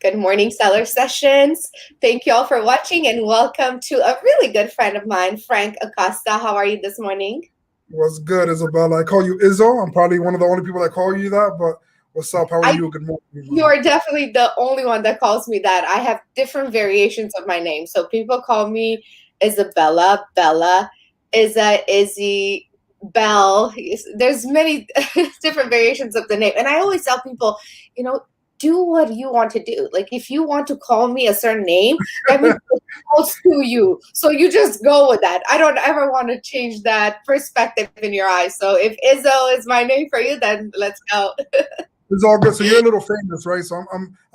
Good morning, Seller Sessions. Thank you all for watching and welcome to a really good friend of mine, Frank Acosta. How are you this morning? What's good, Isabella? I call you Izzo. I'm probably one of the only people that call you that, but what's up? How are I you? Good morning, You man. are definitely the only one that calls me that. I have different variations of my name. So people call me Isabella, Bella, Izzy, Belle. There's many different variations of the name. And I always tell people, you know, do what you want to do. Like if you want to call me a certain name, that means it's close to you. So you just go with that. I don't ever want to change that perspective in your eyes. So if Izzo is my name for you, then let's go. It's all good. So you're a little famous, right? So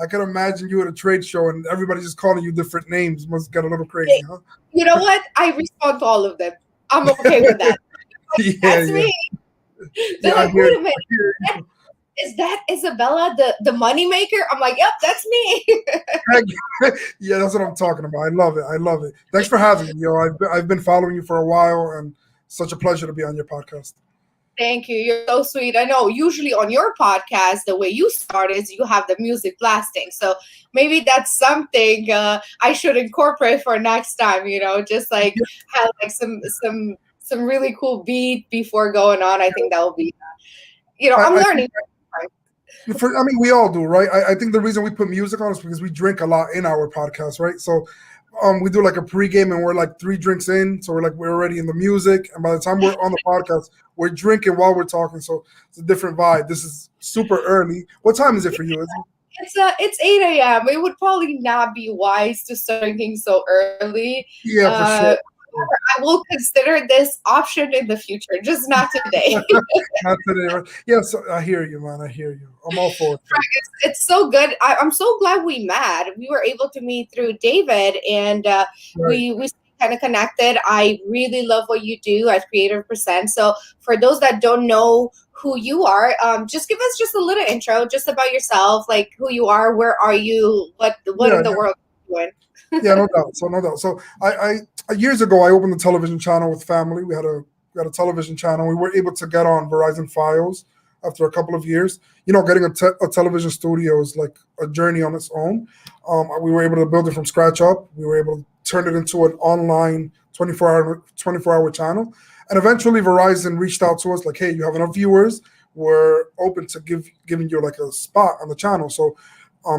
I can imagine you at a trade show and everybody just calling you different names. Must get a little crazy, huh? You know what? I respond to all of them. I'm okay with that. Yeah, That's yeah, me. They're yeah. I like, hear, wait a minute, I hear you. is that Isabella, the money maker? I'm like, yep, that's me. Yeah, that's what I'm talking about. I love it. I love it. Thanks for having me, yo. I've been following you for a while, and such a pleasure to be on your podcast. Thank you. You're so sweet. I know usually on your podcast, the way you start is you have the music blasting. So maybe that's something I should incorporate for next time, just like have like some really cool beat before going on. I think that will be, I'm I think learning. I mean, we all do, right? I think the reason we put music on is because we drink a lot in our podcast, right? So, we do like a pregame and we're like 3 drinks in, so we're already in the music, and by the time we're on the podcast, we're drinking while we're talking. So it's a different vibe. This is super early. What time is it for you? Is it? It's 8 a.m. It would probably not be wise to start drinking so early. Yeah, for sure. I will consider this option in the future, just not today. Not today, right? Yes, I hear you, man. I hear you. I'm all for it. It's so good. I'm so glad we met. We were able to meet through David, and Right. we kind of connected. I really love what you do at Creative Percent. So for those that don't know who you are, just give us just a little intro, just about yourself, like who you are, where are you, what Yeah, in the yeah. world are you doing? Yeah, no doubt. So no doubt. So years ago I opened a television channel with family. We had a television channel. We were able to get on Verizon Files after a couple of years. Getting a television studio is like a journey on its own. We were able to build it from scratch up. We were able to turn it into an online 24-hour channel. And eventually Verizon reached out to us like, hey, you have enough viewers. We're open to giving you like a spot on the channel. So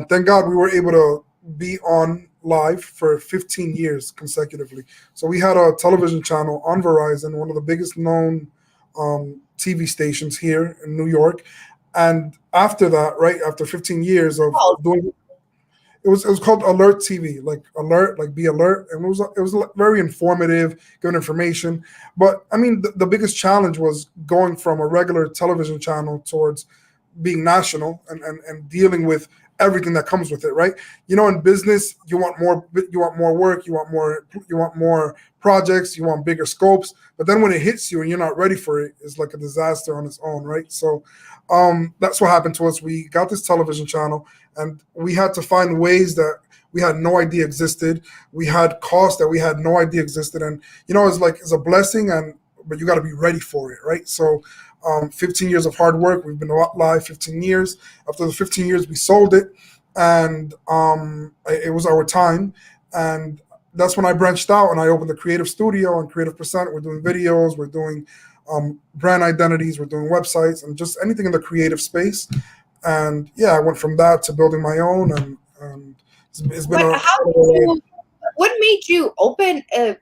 thank God we were able to be on live for 15 years consecutively. So we had a television channel on Verizon, one of the biggest known TV stations here in New York. And after that, right after 15 years Oh, of doing, it was called Alert TV, like alert, like be alert, and it was very informative, giving information. But I mean, the biggest challenge was going from a regular television channel towards being national and dealing with everything that comes with it, right? In business, you want more work, you want more projects, you want bigger scopes, but then when it hits you and you're not ready for it, it's like a disaster on its own, right? So that's what happened to us. We got this television channel and we had to find ways that we had no idea existed. We had costs that we had no idea existed, and it's a blessing, and but you got to be ready for it, right? So 15 years of hard work. We've been live 15 years. After the 15 years, we sold it, and it was our time. And that's when I branched out and I opened the Creative Studio and Creative Percent. We're doing videos, we're doing brand identities, we're doing websites, and just anything in the creative space. And yeah, I went from that to building my own, and it's been but a how did you? What made you open a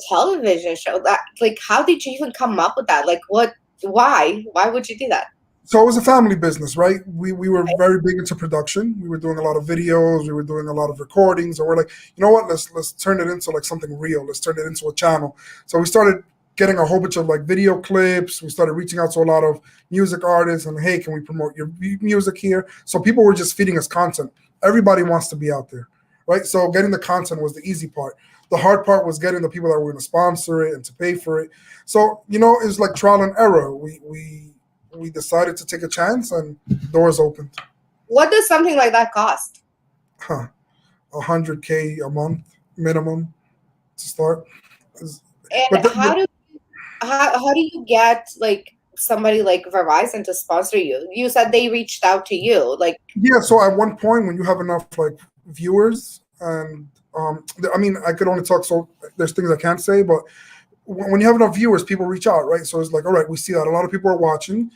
television show? That like, how did you even come up with that? Like, what? Why would you do that? so it was a family business, right? We were very big into production. We were doing a lot of videos. We were doing a lot of recordings. And we're like, you know what? Let's turn it into like something real. Let's turn it into a channel. So we started getting a whole bunch of like video clips. We started reaching out to a lot of music artists and hey, can we promote your music here? So people were just feeding us content. Everybody wants to be out there, right? So getting the content was the easy part. The hard part was getting the people that were going to sponsor it and to pay for it. So it's like trial and error. We decided to take a chance and doors opened. What does something like that cost? Huh. 100K a month minimum to start. And But how do you get like somebody like Verizon to sponsor you? You said they reached out to you. Like, Yeah, so at one point when you have enough like viewers and I mean I could only talk, so there's things I can't say, but when you have enough viewers, people reach out, right? So it's like, all right, we see that a lot of people are watching.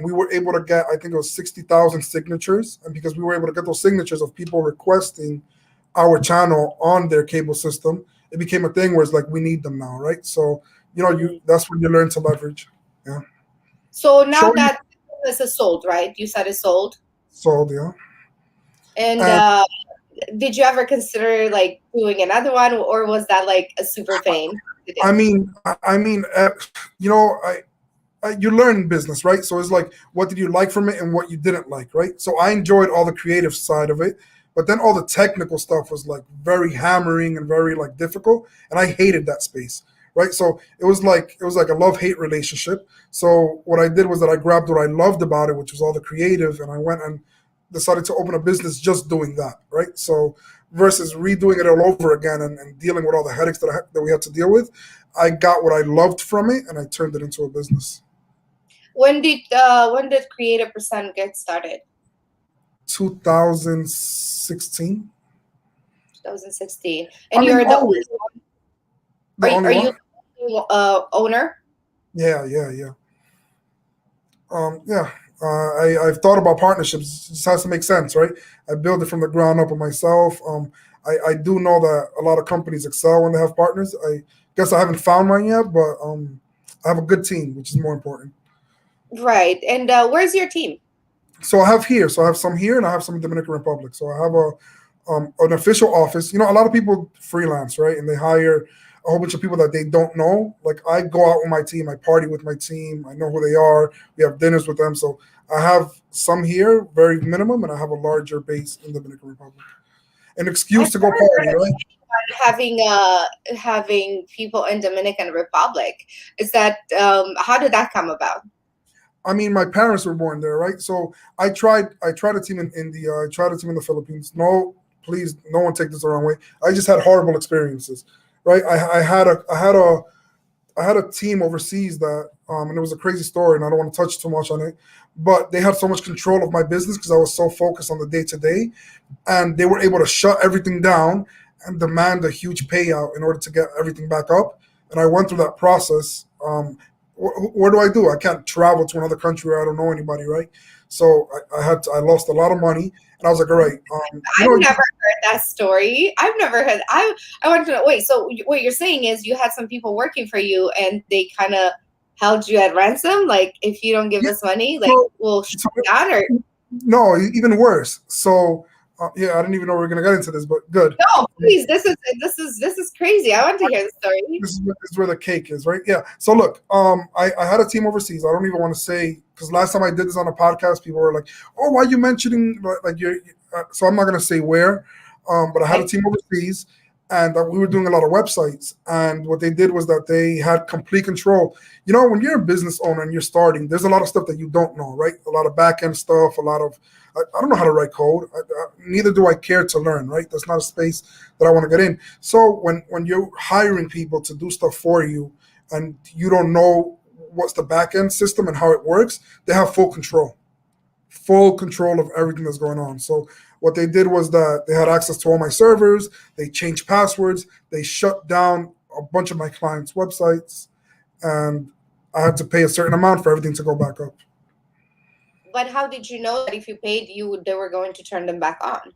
We were able to get, I think it was 60,000 signatures, and because we were able to get those signatures of people requesting our channel on their cable system, it became a thing where it's like we need them now, right? So you that's when you learn to leverage. Yeah, so now showing that this is sold, right? You said it's sold. sold, yeah. And And did you ever consider like doing another one, or was that like a super pain to do? you know, you learn business, right? So it's like, what did you like from it and what you didn't like, right? So I enjoyed all the creative side of it, but then all the technical stuff was like very hammering and very like difficult, and I hated that space, right? So it was like a love hate relationship. So what I did was that I grabbed what I loved about it, which was all the creative, and I went and decided to open a business just doing that, right? So versus redoing it all over again and dealing with all the headaches that we had to deal with, I got what I loved from it and I turned it into a business. When did Creative Percent get started? 2016. 2016. I And mean, you're the always the only are you one. owner? Yeah, yeah, yeah. Yeah. I've thought about partnerships. It just has to make sense, right? I build it from the ground up with myself. I do know that a lot of companies excel when they have partners. I guess I haven't found mine yet, but I have a good team, which is more important. Right. And where's your team? So I have here. So I have some here, and I have some in Dominican Republic. So I have an official office. A lot of people freelance, right? And they hire a whole bunch of people that they don't know. Like I go out with my team, I party with my team, I know who they are. We have dinners with them. So I have some here, very minimum, and I have a larger base in the Dominican Republic. An I've excuse to go never party, heard of right? having people in Dominican Republic. Is that how did that come about? I mean, my parents were born there, right? So I tried a team in India, I tried a team in the Philippines. No, please, no one take this the wrong way. I just had horrible experiences, right? I had a team overseas that, and it was a crazy story, and I don't want to touch too much on it, but they had so much control of my business because I was so focused on the day to day, and they were able to shut everything down and demand a huge payout in order to get everything back up. And I went through that process. What do I do? I can't travel to another country where I don't know anybody, right? So I lost a lot of money, and I was like, all right, I've never heard that story. I've never heard. I want to know. Wait, so what you're saying is you had some people working for you, and they kind of held you at ransom. Like, if you don't give yeah, us money, like so, we'll shut so you down. Or no, even worse. So yeah, I didn't even know we were gonna get into this, but good. no, please. This is crazy. I want to hear the story. This is where the cake is, right? Yeah. So look, I had a team overseas. I don't even want to say, because last time I did this on a podcast, people were like, "Oh, why are you mentioning like you're?" So I'm not gonna say where, but I had a Okay. team overseas, and we were doing a lot of websites. And what they did was that they had complete control. When you're a business owner and you're starting, there's a lot of stuff that you don't know, right? A lot of back end stuff, a lot of I don't know how to write code. Neither do I care to learn, right? That's not a space that I want to get in. So when you're hiring people to do stuff for you and you don't know what's the back end system and how it works, they have full control of everything that's going on. So what they did was that they had access to all my servers, they changed passwords, they shut down a bunch of my clients' websites, and I had to pay a certain amount for everything to go back up. But how did you know that if you paid, they were going to turn them back on?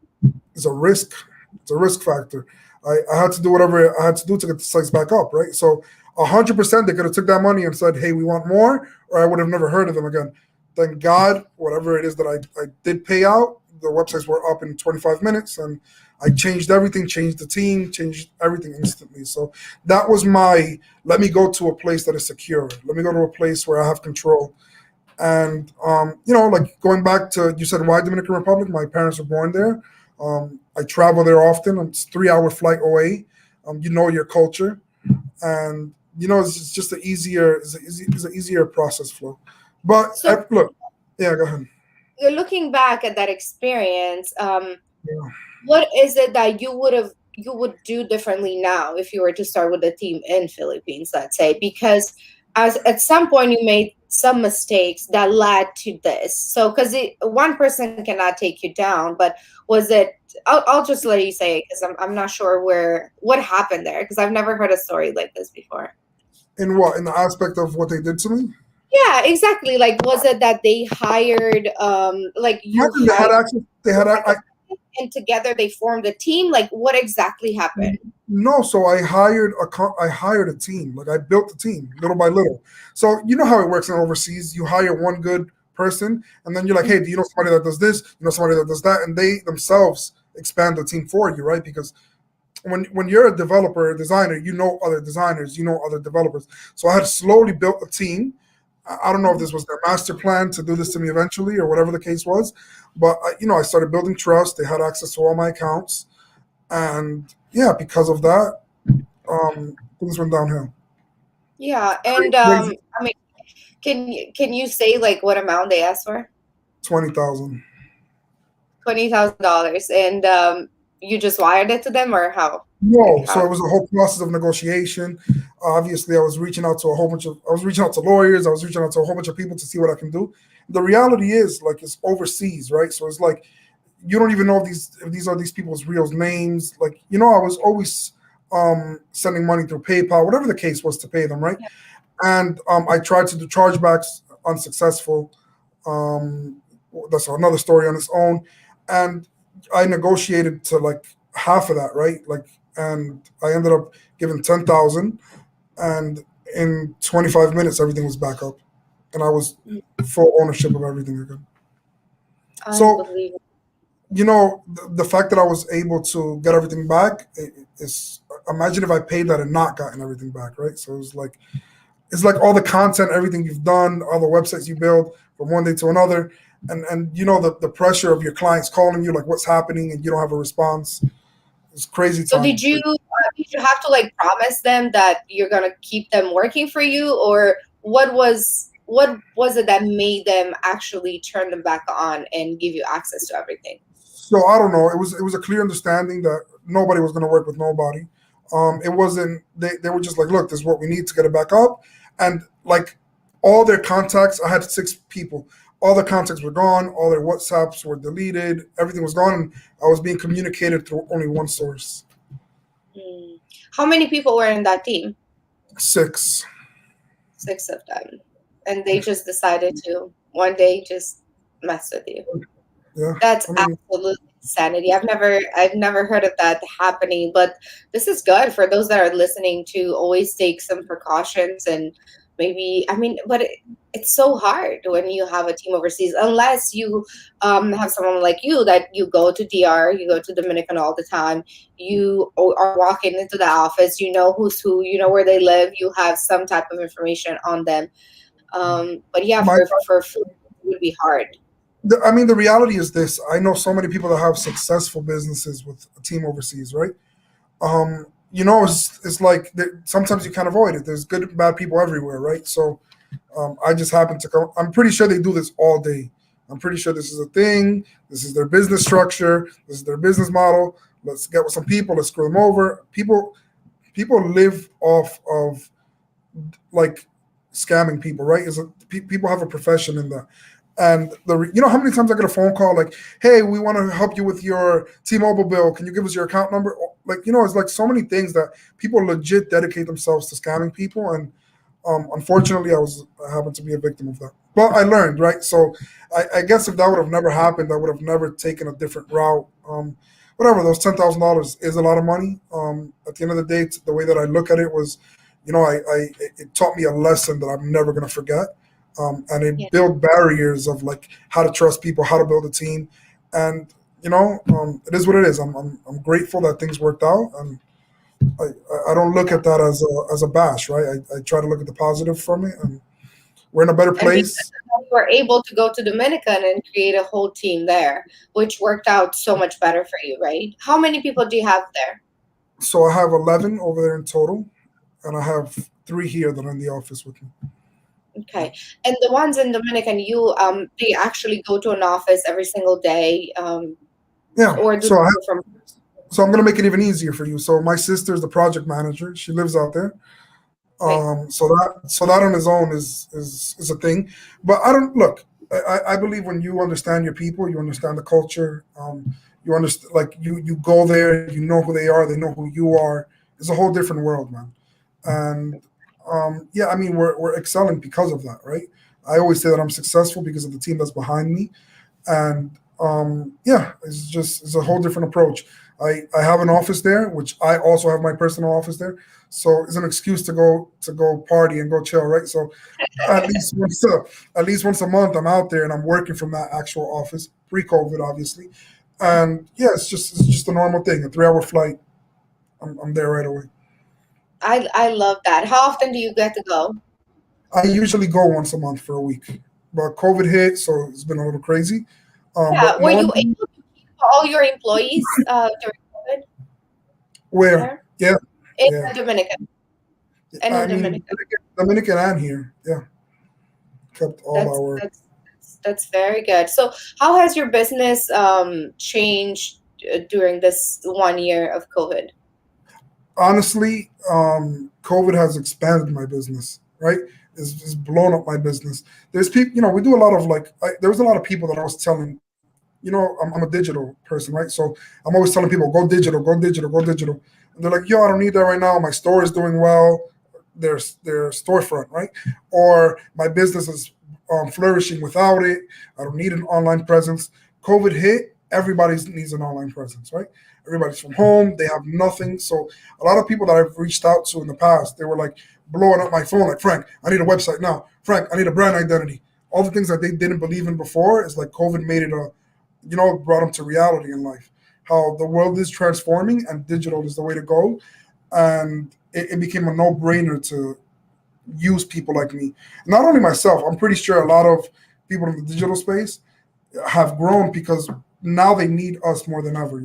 It's a risk. It's a risk factor. I had to do whatever I had to do to get the sites back up, right? So 100% they could have took that money and said, "Hey, we want more," or I would have never heard of them again. Thank God, whatever it is that I did pay out, the websites were up in 25 minutes, and I changed everything, changed the team, changed everything instantly. So that was my let me go to a place that is secure. Let me go to a place where I have control. And like going back to, you said why Dominican Republic? My parents were born there. I travel there often. It's 3 hour flight away. Your culture, and it's just an easier, it's an easier process flow. But So look, yeah, go ahead. looking back at that experience, Yeah. what is it that you would do differently now if you were to start with a team in Philippines, let's say? Because as at some point you made some mistakes that led to this. So because one person cannot take you down, but was it, I'll just let you say it because I'm not sure what happened there because I've never heard a story like this before. In what? In the aspect of what they did to me? Yeah, exactly. Like, was it that they hired, like you Imagine they had hired access. They had. like a and together they formed a team? Like, what exactly happened? No, so I hired a team. Like I built the team little by little. So you know how it works in overseas. You hire one good person, and then you're like, hey, do you know somebody that does this? You know somebody that does that, and they themselves expand the team for you, right? Because when you're a developer, a designer, you know other designers, you know other developers. So I had slowly built a team. I don't know if this was their master plan to do this to me eventually or whatever the case was, but I started building trust. They had access to all my accounts, and yeah, because of that, things went downhill. Yeah, and Crazy. I mean, can you say like what amount they asked for? 20,000. $20,000, and you just wired it to them, or how? Like No, so how? it was a whole process of negotiation. Obviously, I was reaching out to lawyers, I was reaching out to a whole bunch of people to see what I can do. The reality is, like, it's overseas, right? So it's like you don't even know if these are these people's real names. Like, I was always sending money through PayPal, whatever the case was, to pay them, right? And I tried to do chargebacks, unsuccessful. Um, that's another story on its own. And I negotiated to like half of that, right? Like, and I ended up giving 10,000, and in 25 minutes everything was back up, and I was full ownership of everything again. So Unbelievable. the fact that I was able to get everything back is, imagine if I paid that and not gotten everything back, right? So it's like all the content, everything you've done, all the websites you build from one day to another, and the pressure of your clients calling you like what's happening and you don't have a response. It's crazy So time. did you have to like promise them that you're gonna keep them working for you, or what was it that made them actually turn them back on and give you access to everything? So I don't know. It was a clear understanding that nobody was going to work with nobody. It wasn't. They were just like, look, this is what we need to get it back up, and like all their contacts. I had 6 people. All their contacts were gone. All their WhatsApps were deleted. Everything was gone, and I was being communicated through only one source. Hmm. How many people were in that team? 6. 6 of them, and they just decided to one day just mess with you. Yeah. That's I mean, absolute insanity. I've never heard of that happening, but this is good for those that are listening to always take some precautions and maybe, I mean, but it's so hard when you have a team overseas unless you have someone like you that you go to DR, you go to Dominican all the time, you are walking into the office, you know who's who, you know where they live, you have some type of information on them. But yeah, my for food, it would be hard. I mean, the reality is this. I know so many people that have successful businesses with a team overseas, right? It's like sometimes you can't avoid it. There's good and bad people everywhere, right? So I just happen to come. I'm pretty sure they do this all day. I'm pretty sure this is a thing. This is their business structure. This is their business model. Let's get with some people. Let's screw them over. People live off of like scamming people, right? People have a profession in that. And how many times I get a phone call like, "Hey, we want to help you with your T-Mobile bill. Can you give us your account number?" Like, it's like so many things that people legit dedicate themselves to scamming people, and unfortunately, I happened to be a victim of that. But I learned, right? So I guess if that would have never happened, I would have never taken a different route. Whatever, those $10,000 is a lot of money. At the end of the day, the way that I look at it was, it taught me a lesson that I'm never going to forget, and it built barriers of like how to trust people, how to build a team, and it is what it is. I'm grateful that things worked out, and I don't look Yeah. at that as a bash, right? I try to look at the positive from it, and we're in a better And because place. of that, you were able to go to Dominican and create a whole team there, which worked out so much better for you, right? How many people do you have there? So I have 11 over there in total, and I have 3 here that are in the office with me. Okay. And the ones in Dominican, they actually go to an office every single day, Yeah. or do they go from? So I'm gonna make it even easier for you. So my sister is the project manager. She lives out there. Right. So that on its own is a thing. But I don't look. I believe when you understand your people, you understand the culture. You understand, like you go there, you know who they are, they know who you are. It's a whole different world, man. And yeah, I mean we're excelling because of that, right? I always say that I'm successful because of the team that's behind me, and yeah, it's a whole different approach. I have an office there, which I also have my personal office there, so it's an excuse to go party and go chill, right? So at least once a, at least once a month, I'm out there and I'm working from that actual office, pre-COVID, obviously, and yeah, it's just a normal thing. A 3 hour flight, I'm there right away. I love that. How often do you get to go? I usually go once a month for a week, but COVID hit, so it's been a little crazy. Yeah. But Were you normally, able to keep all your employees during COVID where there yeah, in yeah. Dominican and I in mean, Dominica? Dominican and here, yeah, kept all That's our. that's that's very good. So, how has your business changed during this 1 year of COVID? Honestly, COVID has expanded my business, right? It's blown up my business. There's people, we do a lot of there was a lot of people that I was telling, I'm a digital person, right? So I'm always telling people, go digital, go digital, go digital. And they're like, yo, I don't need that right now. My store is doing well. Their storefront, right? Or my business is flourishing without it. I don't need an online presence. COVID hit, everybody needs an online presence, right? Everybody's from home, they have nothing. So a lot of people that I've reached out to in the past, they were like blowing up my phone, like, Frank, I need a website now. Frank, I need a brand identity. All the things that they didn't believe in before is like COVID made it brought them to reality in life. How the world is transforming and digital is the way to go. And it became a no brainer to use people like me. Not only myself, I'm pretty sure a lot of people in the digital space have grown because now they need us more than ever.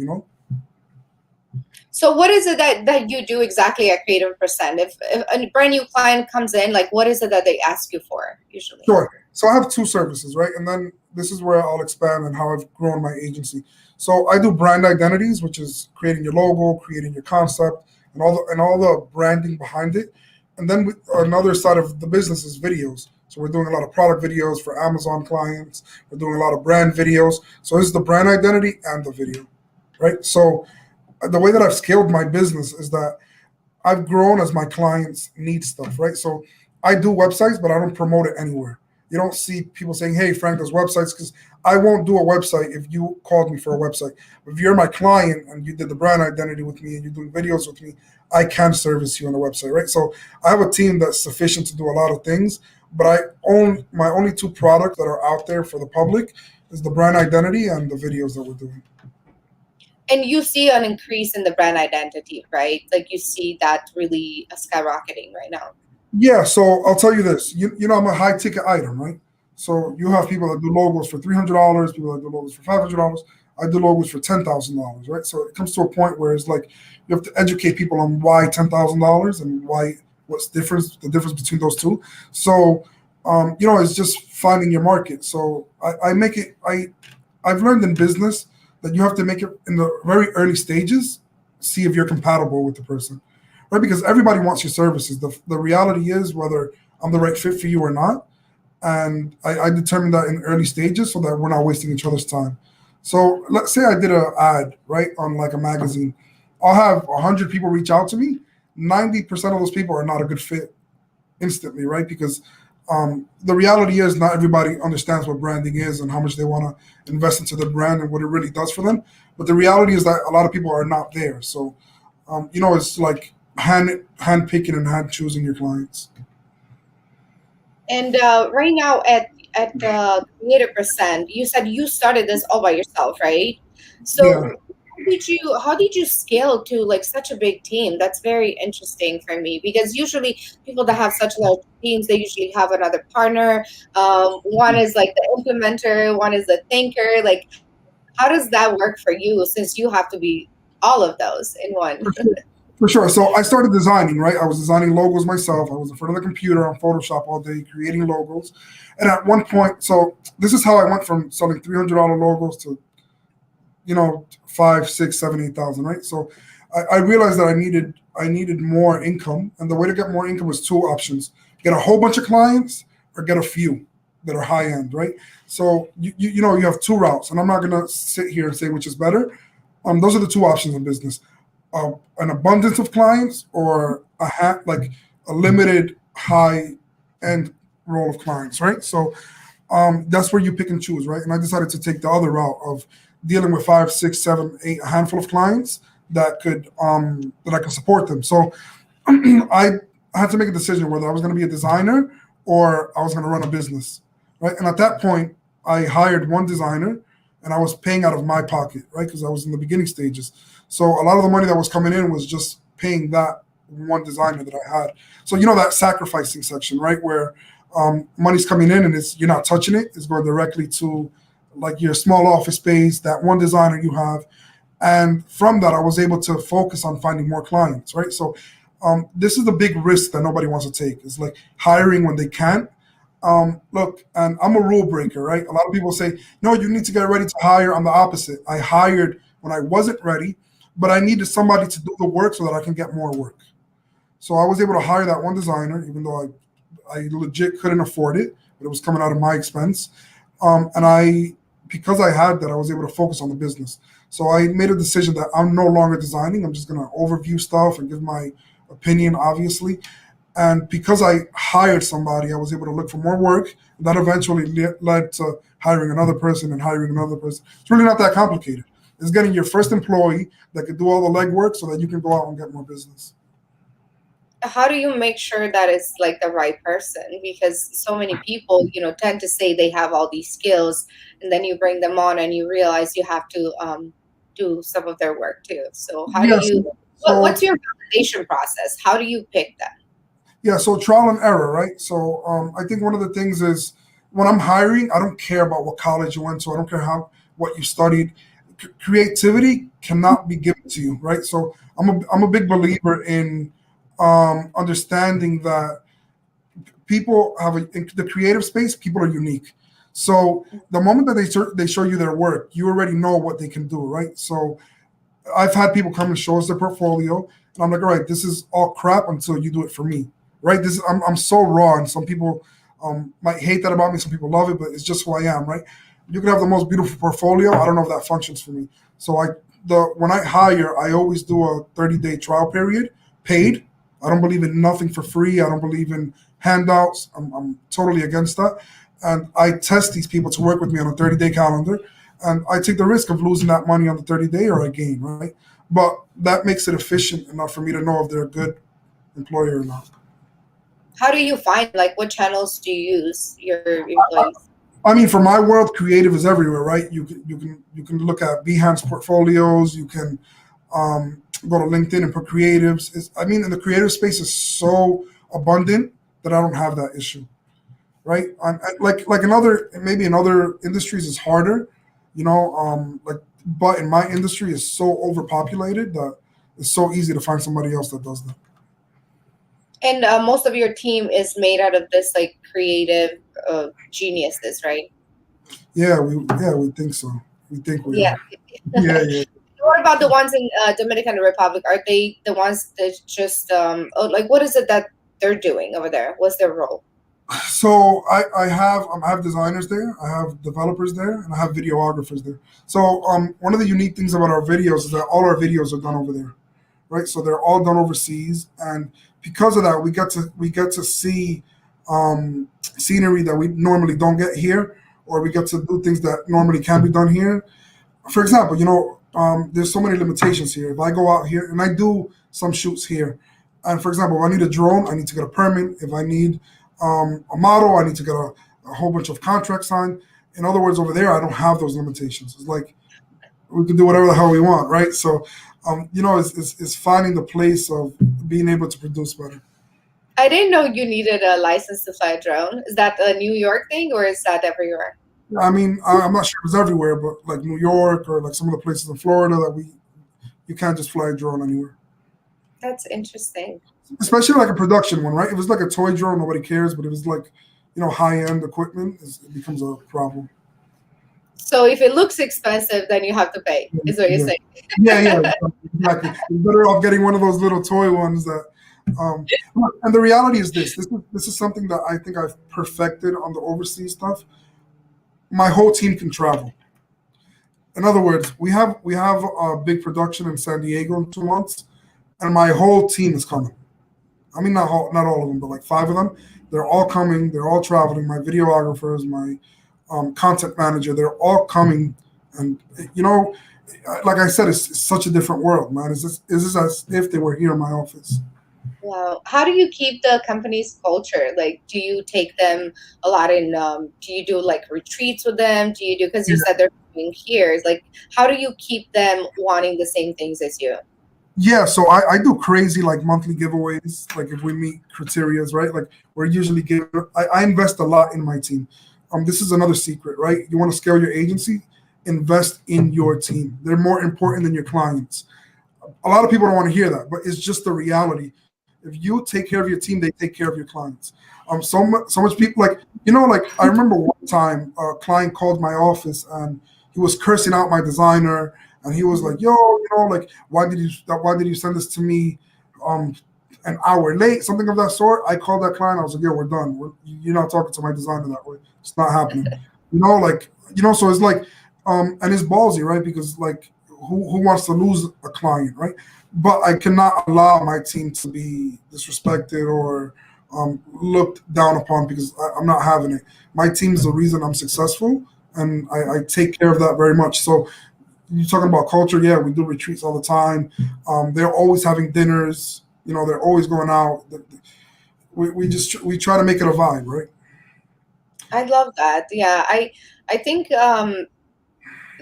So, what is it that you do exactly at Creative Percent? If a brand new client comes in, like, what is it that they ask you for usually? Sure. So I have two services, right? And then this is where I'll expand on how I've grown my agency. So I do brand identities, which is creating your logo, creating your concept, and all the branding behind it. And then another side of the business is videos. So we're doing a lot of product videos for Amazon clients. We're doing a lot of brand videos. So this is the brand identity and the video, right? So the way that I've scaled my business is that I've grown as my clients need stuff, right? So I do websites, but I don't promote it anywhere. You don't see people saying, "Hey, Frank does websites," because I won't do a website if you called me for a website. If you're my client and you did the brand identity with me and you're doing videos with me, I can service you on the website, right? So I have a team that's sufficient to do a lot of things, but I own my only two products that are out there for the public is the brand identity and the videos that we're doing. And you see an increase in the brand identity, right? Like you see that really skyrocketing right now. Yeah, so I'll tell you this. I'm a high ticket item, right? So you have people that do logos for $300, people that do logos for $500. I do logos for $10,000, right? So it comes to a point where it's like you have to educate people on why $10,000 and why the difference between those two. So it's just finding your market. So I make it. I've learned in business that you have to make it in the very early stages, see if you're compatible with the person, right? Because everybody wants your services. The reality is whether I'm the right fit for you or not. And I determine that in early stages so that we're not wasting each other's time. So let's say I did an ad, right, on like a magazine. I'll have 100 people reach out to me. 90% of those people are not a good fit instantly, right? Because the reality is not everybody understands what branding is and how much they want to invest into the brand and what it really does for them. But the reality is that a lot of people are not there. So, it's like hand picking and hand choosing your clients. And right now at Creative Percent, you said you started this all by yourself, right? So Yeah, how did you scale to like such a big team? That's very interesting for me because usually people that have such large teams, they usually have another partner. One is like the implementer, one is the thinker. Like, how does that work for you since you have to be all of those in one? for sure. For sure. So I started designing, right? I was designing logos myself. I was in front of the computer on Photoshop all day creating logos. And at one point, so this is how I went from selling $300 logos to, five, six, seven, 8,000, right? So I realized that I needed more income, and the way to get more income was two options: get a whole bunch of clients or get a few that are high end, right? So you have two routes, and I'm not gonna sit here and say which is better. Those are the two options in business: an abundance of clients or like a limited high end roll of clients, right? So that's where you pick and choose, right? And I decided to take the other route of dealing with five, six, seven, eight, a handful of clients that I could support them. So I had to make a decision whether I was going to be a designer or I was going to run a business, right? And at that point, I hired one designer, and I was paying out of my pocket, right? Because I was in the beginning stages. So a lot of the money that was coming in was just paying that one designer that I had. So that sacrificing section, right, where money's coming in and you're not touching it. It's going directly to like your small office space, that one designer you have, and from that, I was able to focus on finding more clients, right? So this is the big risk that nobody wants to take. It's like hiring when they can't. Look, and I'm a rule breaker, right? A lot of people say, no, you need to get ready to hire. I'm the opposite. I hired when I wasn't ready, but I needed somebody to do the work so that I can get more work. So I was able to hire that one designer, even though I legit couldn't afford it, but it was coming out of my expense. And because I had that, I was able to focus on the business. So I made a decision that I'm no longer designing. I'm just going to overview stuff and give my opinion, obviously. And because I hired somebody, I was able to look for more work. That eventually led to hiring another person and hiring another person. It's really not that complicated. It's getting your first employee that could do all the legwork so that you can go out and get more business. How do you make sure that it's like the right person? Because so many people, tend to say they have all these skills, and then you bring them on and you realize you have to do some of their work too. So how do Yes. you, So what's your validation process? How do you pick that? yeah, so trial and error, right? So I think one of the things is when I'm hiring, I don't care about what college you went to. I don't care what you studied. Creativity cannot be given to you, right? So I'm a big believer in understanding that people have in the creative space. People are unique. So the moment that they show you their work, you already know what they can do, right? So I've had people come and show us their portfolio, and I'm like, all right, this is all crap until you do it for me, right? I'm so raw, and some people might hate that about me. Some people love it, but it's just who I am, right? You can have the most beautiful portfolio. I don't know if that functions for me. So when I hire, I always do a 30-day trial period, paid. I don't believe in nothing for free. I don't believe in handouts. I'm totally against that. And I test these people to work with me on a 30-day calendar, and I take the risk of losing that money on the 30-day or I gain, right? But that makes it efficient enough for me to know if they're a good employer or not. How do you find, like, what channels do you use your employees? I mean, for my world, creative is everywhere, right? You can look at Behance portfolios. You can go to LinkedIn and put creatives. I mean, in the creative space is so abundant that I don't have that issue, right? Like in other industries, it's harder, but in my industry, it's so overpopulated that it's so easy to find somebody else that does that. And most of your team is made out of this like creative geniuses, right? Yeah, we think so. We think we Yeah. are. Yeah, yeah. What about the ones in Dominican Republic? Are they the ones that just like, what is it that they're doing over there? What's their role? So I have designers there, I have developers there, and I have videographers there. So one of the unique things about our videos is that all our videos are done over there, right? So they're all done overseas, and because of that, we get to see scenery that we normally don't get here, or we get to do things that normally can be done here. For example, there's so many limitations here. If I go out here and I do some shoots here, and for example, if I need a drone, I need to get a permit. If I need a model, I need to get a whole bunch of contracts signed. In other words, over there, I don't have those limitations. It's like we can do whatever the hell we want, right? So, it's finding the place of being able to produce better. I didn't know you needed a license to fly a drone. Is that a New York thing or is that everywhere? I mean, I'm not sure if it's everywhere, but like New York or like some of the places in Florida that you can't just fly a drone anywhere. That's interesting. Especially like a production one, right? If it's like a toy drone, nobody cares. But if it's like, high end equipment, it becomes a problem. So if it looks expensive, then you have to pay, is what you're Yeah, saying. yeah, yeah, exactly. You're better off getting one of those little toy ones that. Look, and the reality is this. This is something that I think I've perfected on the overseas stuff. My whole team can travel. In other words, we have a big production in San Diego in 2 months, and my whole team is coming. I mean, not all of them, but like five of them. They're all coming. They're all traveling. My videographers, my content manager, they're all coming. And you know, like I said, it's such a different world, man. Is this as if they were here in my office? Wow. How do you keep the company's culture? Like, do you take them a lot in, do you do like retreats with them? Do you do, because you said they're doing here, like, how do you keep them wanting the same things as you? Yeah, so I do crazy like monthly giveaways. Like if we meet criterias, right? Like we're usually give. I invest a lot in my team. This is another secret, right? You want to scale your agency, invest in your team. They're more important than your clients. A lot of people don't want to hear that, but it's just the reality. If you take care of your team, they take care of your clients. So much people like like I remember one time a client called my office and he was cursing out my designer and he was like, "Yo, like why did you send this to me um an hour late, something of that sort." I called that client. I was like, "Yo, we're done. You're not talking to my designer that way. It's not happening." So it's like, and it's ballsy, right? Because like, who wants to lose a client, right? But I cannot allow my team to be disrespected or looked down upon because I'm not having it. My team is the reason I'm successful, and I take care of that very much. So you're talking about culture, yeah, we do retreats all the time. They're always having dinners. They're always going out. We try to make it a vibe, right? I love that. Yeah, I think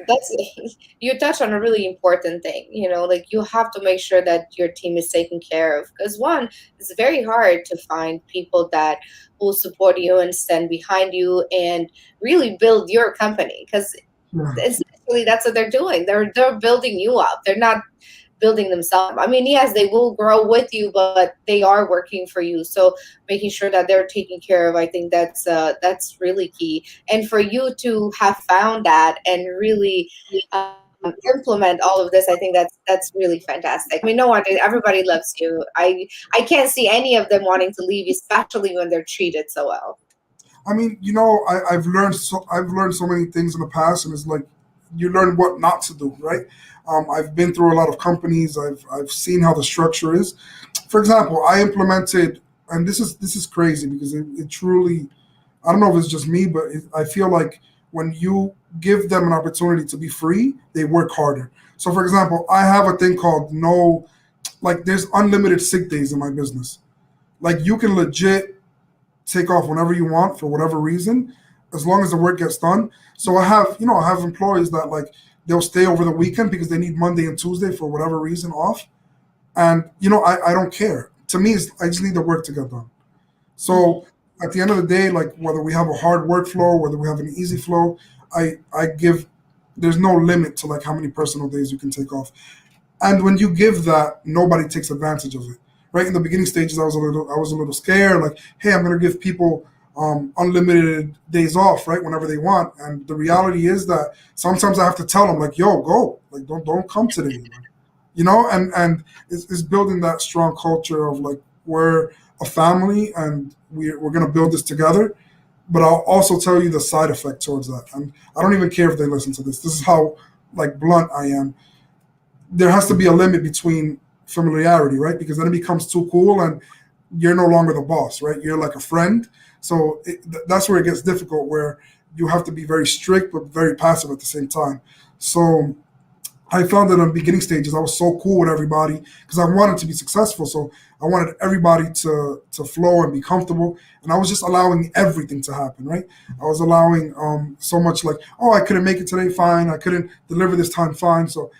that's you touch on a really important thing, like you have to make sure that your team is taken care of, because one, it's very hard to find people that will support you and stand behind you and really build your company, because Yeah. essentially that's what they're doing. They're building you up. They're not building themselves. I mean, yes, they will grow with you, but they are working for you. So making sure that they're taken care of, I think that's really key. And for you to have found that and really implement all of this, I think that's really fantastic. I mean, no one, everybody loves you. I can't see any of them wanting to leave, especially when they're treated so well. I mean, I've learned so many things in the past, and it's like you learn what not to do, right? I've been through a lot of companies. I've seen how the structure is. For example, I implemented, and this is crazy because it truly, I don't know if it's just me, but I feel like when you give them an opportunity to be free, they work harder. So, for example, I have a thing called no, like there's unlimited sick days in my business. Like you can legit take off whenever you want for whatever reason, as long as the work gets done. So I have employees that like they'll stay over the weekend because they need Monday and Tuesday for whatever reason off, and I don't care. To me, I just need the work to get done. Mhm. So at the end of the day, like whether we have a hard workflow, whether we have an easy flow, I give. There's no limit to like how many personal days you can take off. And when you give that, nobody takes advantage of it. Right in the beginning stages, I was a little scared. Like, hey, I'm going to give people unlimited days off, right, whenever they want. And the reality is that sometimes I have to tell them, like, yo, go, like, don't come today, and it's building that strong culture of like we're a family and we're going to build this together. But I'll also tell you the side effect towards that, and I don't even care if they listen to this. This is how like blunt I am. There has to be a limit between familiarity, right? Because then it becomes too cool and you're no longer the boss, right? You're like a friend. So that's where it gets difficult, where you have to be very strict but very passive at the same time. So I found that in the beginning stages, I was so cool with everybody because I wanted to be successful. So I wanted everybody to flow and be comfortable, and I was just allowing everything to happen. Right? I was allowing so much like, oh, I couldn't make it today, fine. I couldn't deliver this time, fine. So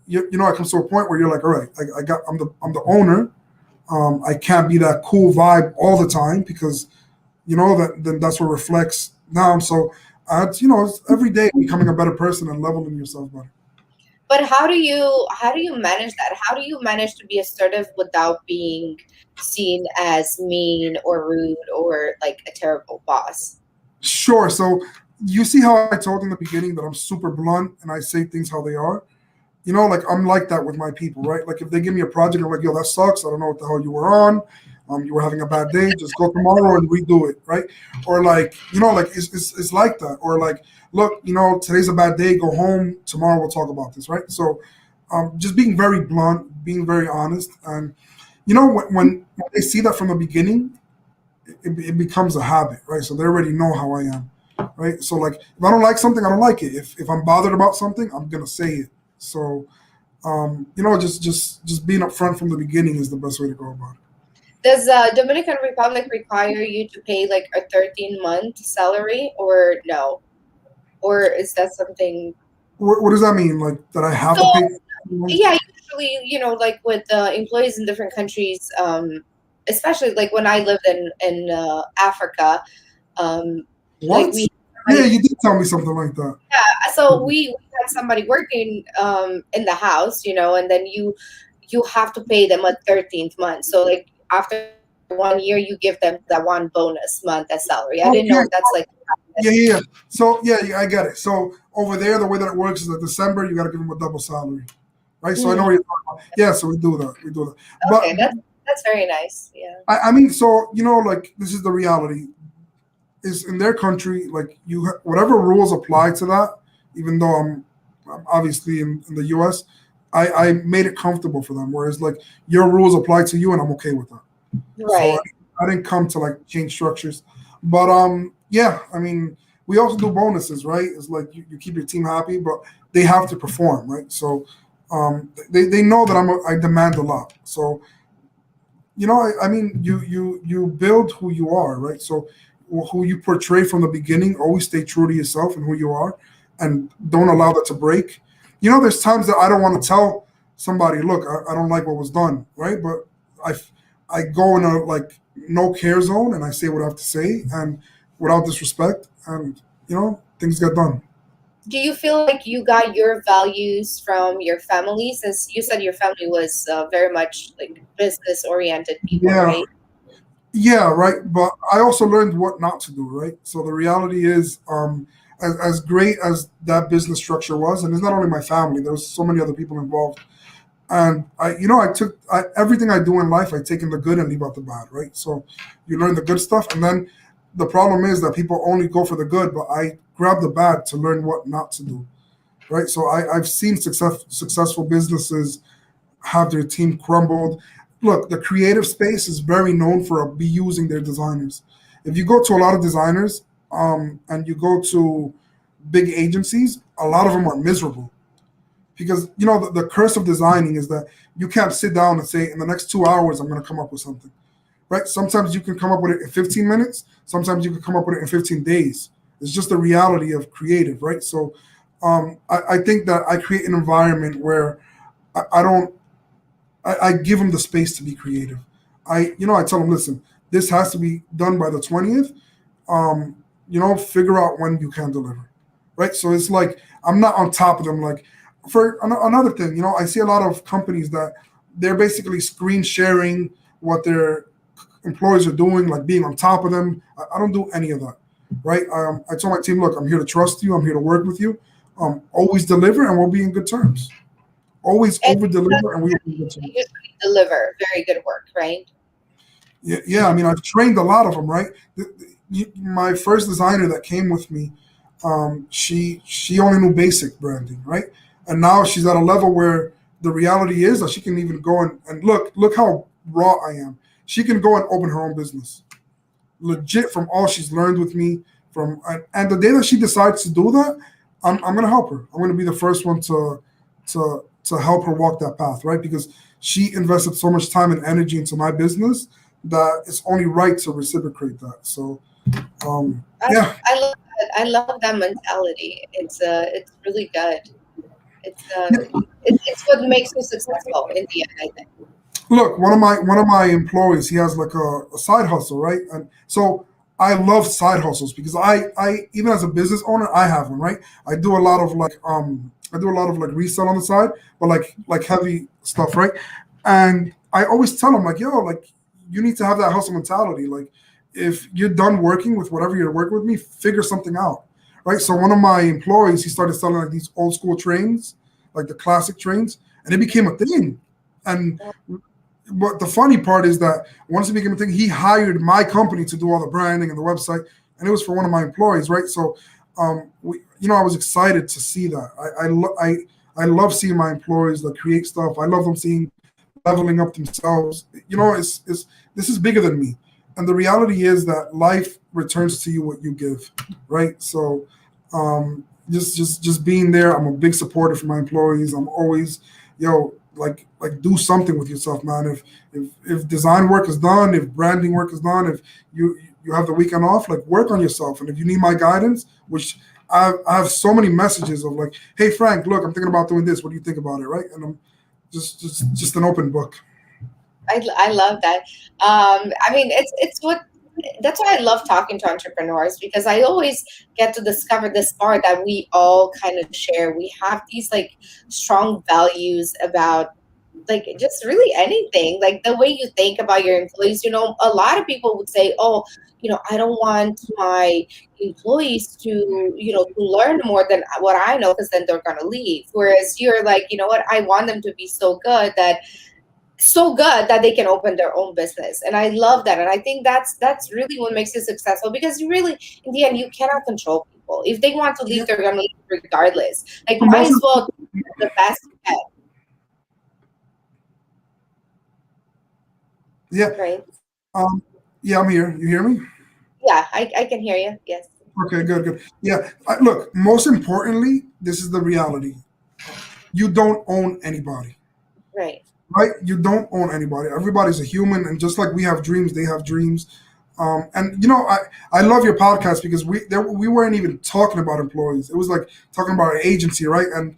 it comes to a point where you're like, all right, I'm the owner. I can't be that cool vibe all the time because that then that's what reflects down. So it's every day becoming a better person and leveling yourself better. But how do you manage that? How do you manage to be assertive without being seen as mean or rude or like a terrible boss? Sure. So you see how I told in the beginning that I'm super blunt and I say things how they are. Like I'm like that with my people, right? Like if they give me a project, I'm like, yo, that sucks. I don't know what the hell you were on. You were having a bad day. Just go tomorrow and redo it, right? Or like, like it's like that. Or like, look, today's a bad day. Go home. Tomorrow we'll talk about this, right? So, just being very blunt, being very honest, and when they see that from the beginning, it becomes a habit, right? So they already know how I am, right? So like, if I don't like something, I don't like it. If I'm bothered about something, I'm gonna say it. So just being upfront from the beginning is the best way to go about it. Does Dominican Republic require you to pay like a 13-month salary or no? Or is that something? What does that mean? Like that I have So to pay? yeah, usually, like with employees in different countries, especially like when I lived in Africa, um, like What? we Yeah, somebody, you did tell me something like that. so we had somebody working in the house, and then you have to pay them a 13th month. So like after 1 year, you give them that one bonus month as salary. I Oh didn't know yeah, if that's like yeah. So yeah, I get it. So over there, the way that it works is that December you got to give them a double salary, right? So I know mm, what you're talking about. Yeah, so we do that. We do that. okay, But that's very nice. Yeah. I mean, so like this is the reality. Is in their country, like whatever rules apply to that. Even though I'm obviously in the U.S., I made it comfortable for them. Whereas like your rules apply to you, and I'm okay with that. So Right. I didn't come to like change structures, but yeah, I mean we also do bonuses, right? It's like you keep your team happy, but they have to perform, right? So they know that I demand a lot. So I mean you build who you are, right? So who you portray from the beginning, always stay true to yourself and who you are, and don't allow that to break. There's times that I don't want to tell somebody, look, I don't like what was done, right? But I I go in a like no care zone and I say what I have to say and without disrespect, and things get done. Do you feel like you got your values from your family, since you said your family was very much like business oriented people, Yeah, right? yeah, right. But I also learned what not to do, right? So the reality is, as great as that business structure was, and it's not only my family, there was so many other people involved. And I took everything I do in life, I take in the good and leave out the bad, right? So you learn the good stuff, and then the problem is that people only go for the good, but I grab the bad to learn what not to do, right? So I've seen successful businesses have their team crumbled. Look, the creative space is very known for abusing their designers. If you go to a lot of designers, and you go to big agencies, a lot of them are miserable because the curse of designing is that you can't sit down and say in the next 2 hours I'm going to come up with something, right? Sometimes you can come up with it in 15 minutes. Sometimes you can come up with it in 15 days. It's just the reality of creative, right? So I think that I create an environment where I don't. I give them the space to be creative. I tell them, listen, this has to be done by the 20th. Figure out when you can deliver, right? So it's like I'm not on top of them. Like for another thing, I see a lot of companies that they're basically screen sharing what their employees are doing, like being on top of them. I don't do any of that, right? I told my team, look, I'm here to trust you. I'm here to work with you. Always deliver, and we'll be in good terms. Always And over deliver, and we will be in good they terms. usually deliver very good work, right? Yeah, yeah. I mean, I've trained a lot of them, right? My first designer that came with me, she only knew basic branding, right? And now she's at a level where the reality is that she can even go and look how raw I am. She can go and open her own business, legit from all she's learned with me. And the day that she decides to do that, I'm gonna help her. I'm gonna be the first one to help her walk that path, right? Because she invested so much time and energy into my business that it's only right to reciprocate that. So I, yeah. I love that. I love that mentality. It's really good. It's it's what makes you successful in the end, I think. Look, one of my employees, he has like a side hustle, right? And so I love side hustles because I even as a business owner, I have one, right? I do a lot of like resell on the side, but like heavy stuff, right? And I always tell them like, yo, like you need to have that hustle mentality. Like if you're done working with whatever you're working with me, figure something out, right? So one of my employees, he started selling like these old school trains, like the classic trains, and it became a thing. And but the funny part is that once it became a thing, he hired my company to do all the branding and the website, and it was for one of my employees, right? So, I was excited to see that. I love seeing my employees like create stuff. I love them seeing leveling up themselves. It's this is bigger than me, and the reality is that life returns to you what you give, right? So, just being there. I'm a big supporter for my employees. I'm always, like do something with yourself, man. If design work is done, if branding work is done, if you have the weekend off, like work on yourself. And if you need my guidance, which I have so many messages of like, hey Frank, look, I'm thinking about doing this. What do you think about it, right? And I'm just an open book. I love that. I mean, it's what that's why I love talking to entrepreneurs, because I always get to discover this part that we all kind of share. We have these like strong values about like just really anything, like the way you think about your employees. A lot of people would say, oh, I don't want my employees to to learn more than what I know, because then they're going to leave. Whereas you're like, you know what, I want them to be so good that they can open their own business. And I love that. And I think that's really what makes you successful, because you really, in the end, you cannot control people. If they want to Yeah, leave, they're going to leave regardless. Like, the might most as well do the best you can, yeah. right? Um, yeah, I'm here. You hear me? Yeah, I can hear you. Yes. Okay, good, good. Yeah, look. Most importantly, this is the reality. You don't own anybody, Right. right? You don't own anybody. Everybody's a human, and just like we have dreams, they have dreams. And I love your podcast because we weren't even talking about employees. It was like talking about an agency, right? And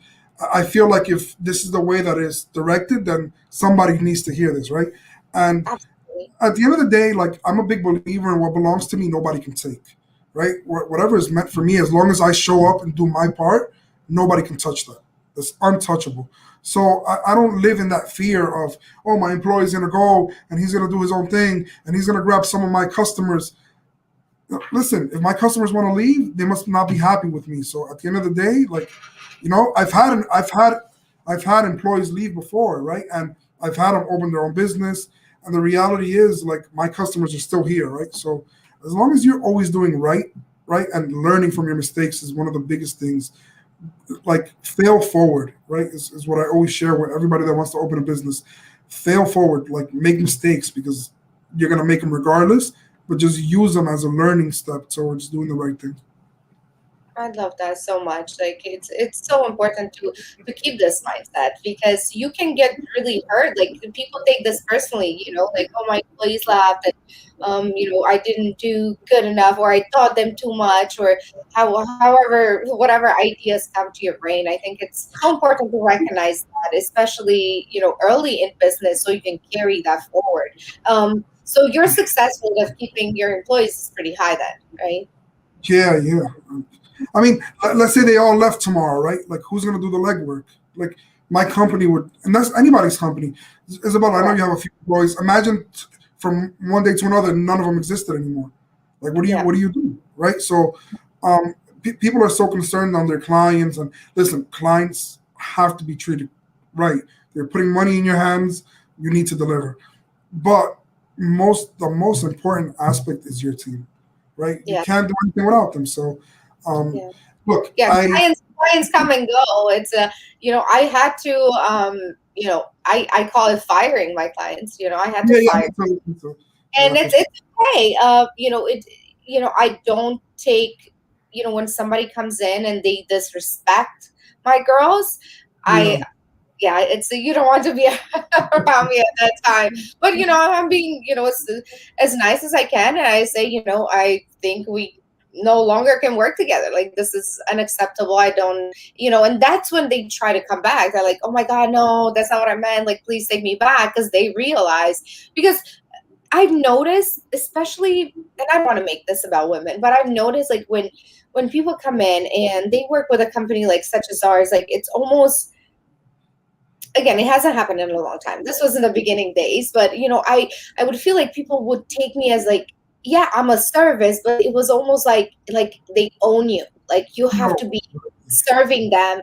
I feel like if this is the way that is directed, then somebody needs to hear this, right? And Absolutely. at the end of the day, like I'm a big believer in what belongs to me, nobody can take, right? Whatever is meant for me, as long as I show up and do my part, nobody can touch that. That's untouchable. So I don't live in that fear of, oh, my employee's gonna go and he's gonna do his own thing and he's gonna grab some of my customers. Listen, if my customers want to leave, they must not be happy with me. So at the end of the day, like, I've had employees leave before, right? And I've had them open their own business. And the reality is, like, my customers are still here, right? So as long as you're always doing right, right, and learning from your mistakes is one of the biggest things. Like, fail forward, right? Is what I always share with everybody that wants to open a business. Fail forward, like make mistakes because you're gonna make them regardless, but just use them as a learning step towards doing the right thing. I love that so much. Like, it's so important to keep this mindset, because you can get really hurt. Like, people take this personally, like, oh, my employees left, and I didn't do good enough, or I taught them too much, or however, whatever ideas come to your brain. I think it's so important to recognize that, especially early in business, so you can carry that forward. So your success rate of keeping your employees is pretty high then, right? Yeah, yeah. I mean, let's say they all left tomorrow, right? Like, who's gonna do the legwork? Like, my company would, and that's anybody's company. Isabel, I know Correct. you have a few employees. Imagine from one day to another, none of them existed anymore. Like, what do you Yeah. what do you do, right? So, people are so concerned on their clients, and listen, clients have to be treated right. They're putting money in your hands. You need to deliver. But the most important aspect is your team, right? You Yeah. can't do anything without them. So, um, Yeah. look, Yeah, clients come and go. It's I had to I call it firing my clients. I had to yeah, yeah, me fire, too, me too. and Yeah, for sure. it's okay. I don't take, when somebody comes in and they disrespect my girls. I Yeah, Yeah, it's, you don't want to be around me at that time. But I'm being, as nice as I can, and I say, I think we no longer can work together. Like, this is unacceptable. I don't, and that's when they try to come back. They're like, oh my God, no, that's not what I meant. Like, please take me back, because they realize, because I've noticed, especially, and I don't want to make this about women, but I've noticed, like, when people come in and they work with a company like such as ours, like, it's almost, again, it hasn't happened in a long time. This was in the beginning days, but I would feel like people would take me as like, yeah, I'm a service, but it was almost like they own you. Like you have No. to be serving them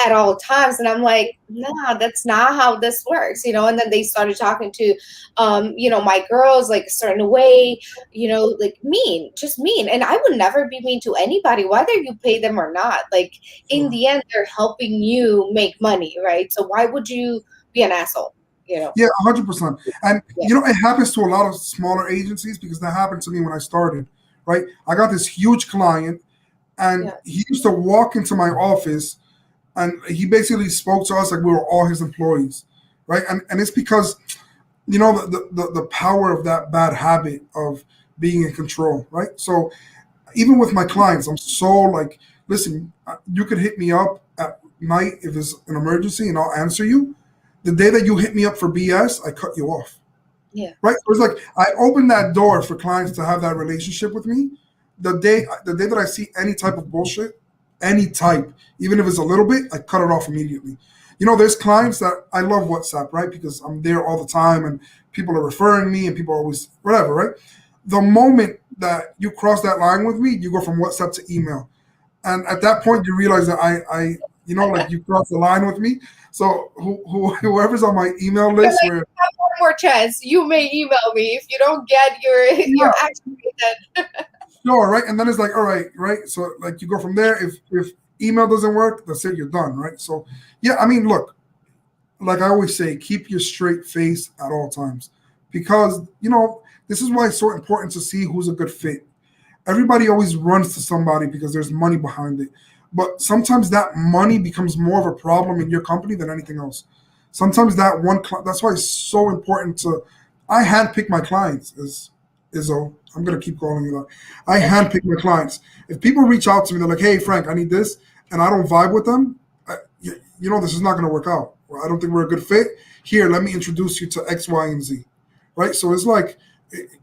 at all times. And I'm like, nah, that's not how this works, And then they started talking to, my girls like a certain way, like mean, just mean. And I would never be mean to anybody, whether you pay them or not. Like in Sure. the end, they're helping you make money, right? So why would you be an asshole, Yeah, 100%. And Yeah, it happens to a lot of smaller agencies because that happened to me when I started. Right, I got this huge client, and yeah, he used to walk into my office, and he basically spoke to us like we were all his employees. Right, and it's because the power of that bad habit of being in control. Right, so even with my clients, I'm so like, listen, you could hit me up at night if it's an emergency, and I'll answer you. The day that you hit me up for BS, I cut you off. yeah. Right? So it's like I open that door for clients to have that relationship with me. The day that I see any type of bullshit, any type, even if it's a little bit, I cut it off immediately. There's clients that I love WhatsApp, right? Because I'm there all the time and people are referring me and people are always whatever, right? The moment that you cross that line with me, you go from WhatsApp to email. And at that point you realize that like you crossed the line with me. So whoever's on my email You're list like, where have one more chance. You may email me if you don't get your yeah, action then. sure, right? And then it's like, all right, right? So like you go from there. If email doesn't work, that's it, you're done, right? So yeah, I mean, look, like I always say, keep your straight face at all times. Because, this is why it's so important to see who's a good fit. Everybody always runs to somebody because there's money behind it. But sometimes that money becomes more of a problem in your company than anything else. Sometimes that's why it's so important to. I handpick my clients. Is Izzo? I'm gonna keep calling you that. I handpick my clients. If people reach out to me, they're like, "Hey, Frank, I need this," and I don't vibe with them. This is not gonna work out. I don't think we're a good fit. Here, let me introduce you to X, Y, and Z. Right. So it's like,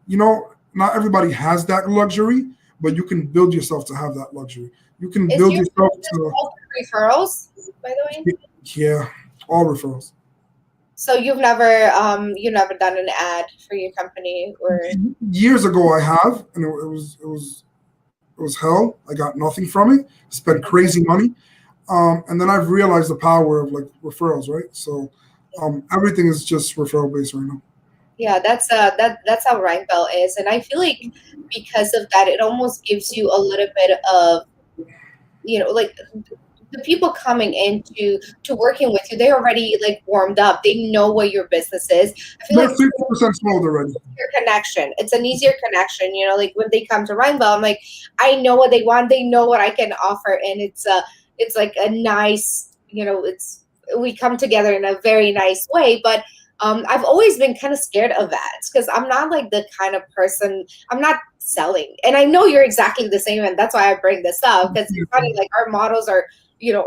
not everybody has that luxury, but you can build yourself to have that luxury. You can Is build your yourself business to, all referrals, by the way? yeah, all referrals. So you've never done an ad for your company or Years ago, I have, and it was hell. I got nothing from it. Spent okay. crazy money, and then I've realized the power of like referrals, right? So, everything is just referral based right now. Yeah, that's how Rhine Bell is. And I feel like because of that, it almost gives you a little bit of, like the people coming into to working with you, they already like warmed up. They know what your business is. I feel They're like 50% sold already. connection. It's an easier connection, like when they come to Rainbow, I'm like, I know what they want, they know what I can offer, and it's like a nice, it's we come together in a very nice way. But I've always been kind of scared of that because I'm not like the kind of person. I'm not selling, and I know you're exactly the same, and that's why I bring this up because it's funny. Like our models are,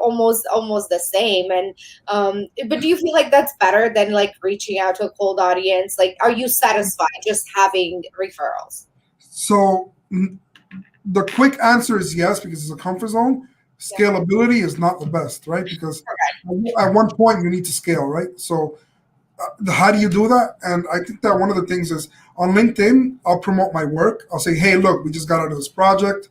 almost the same, and but do you feel like that's better than like reaching out to a cold audience? Like, are you satisfied just having referrals? So the quick answer is yes, because it's a comfort zone. Yeah. Scalability is not the best, right? Because at one point you need to scale, right? So how do you do that? And I think that one of the things is on LinkedIn, I'll promote my work. I'll say, hey, look, we just got out of this project.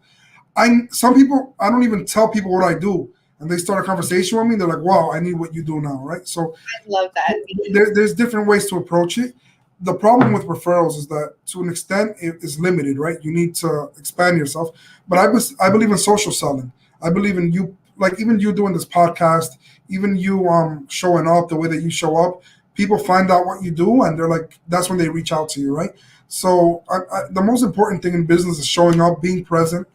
Some people, I don't even tell people what I do, and they start a conversation with me. They're like, wow, I need what you do now, right? So I love that. there's different ways to approach it. The problem with referrals is that to an extent it is limited, right? You need to expand yourself. But I believe in social selling. I believe in you, like even you doing this podcast, even you showing up the way that you show up. People find out what you do, and they're like, that's when they reach out to you, right? So the most important thing in business is showing up, being present,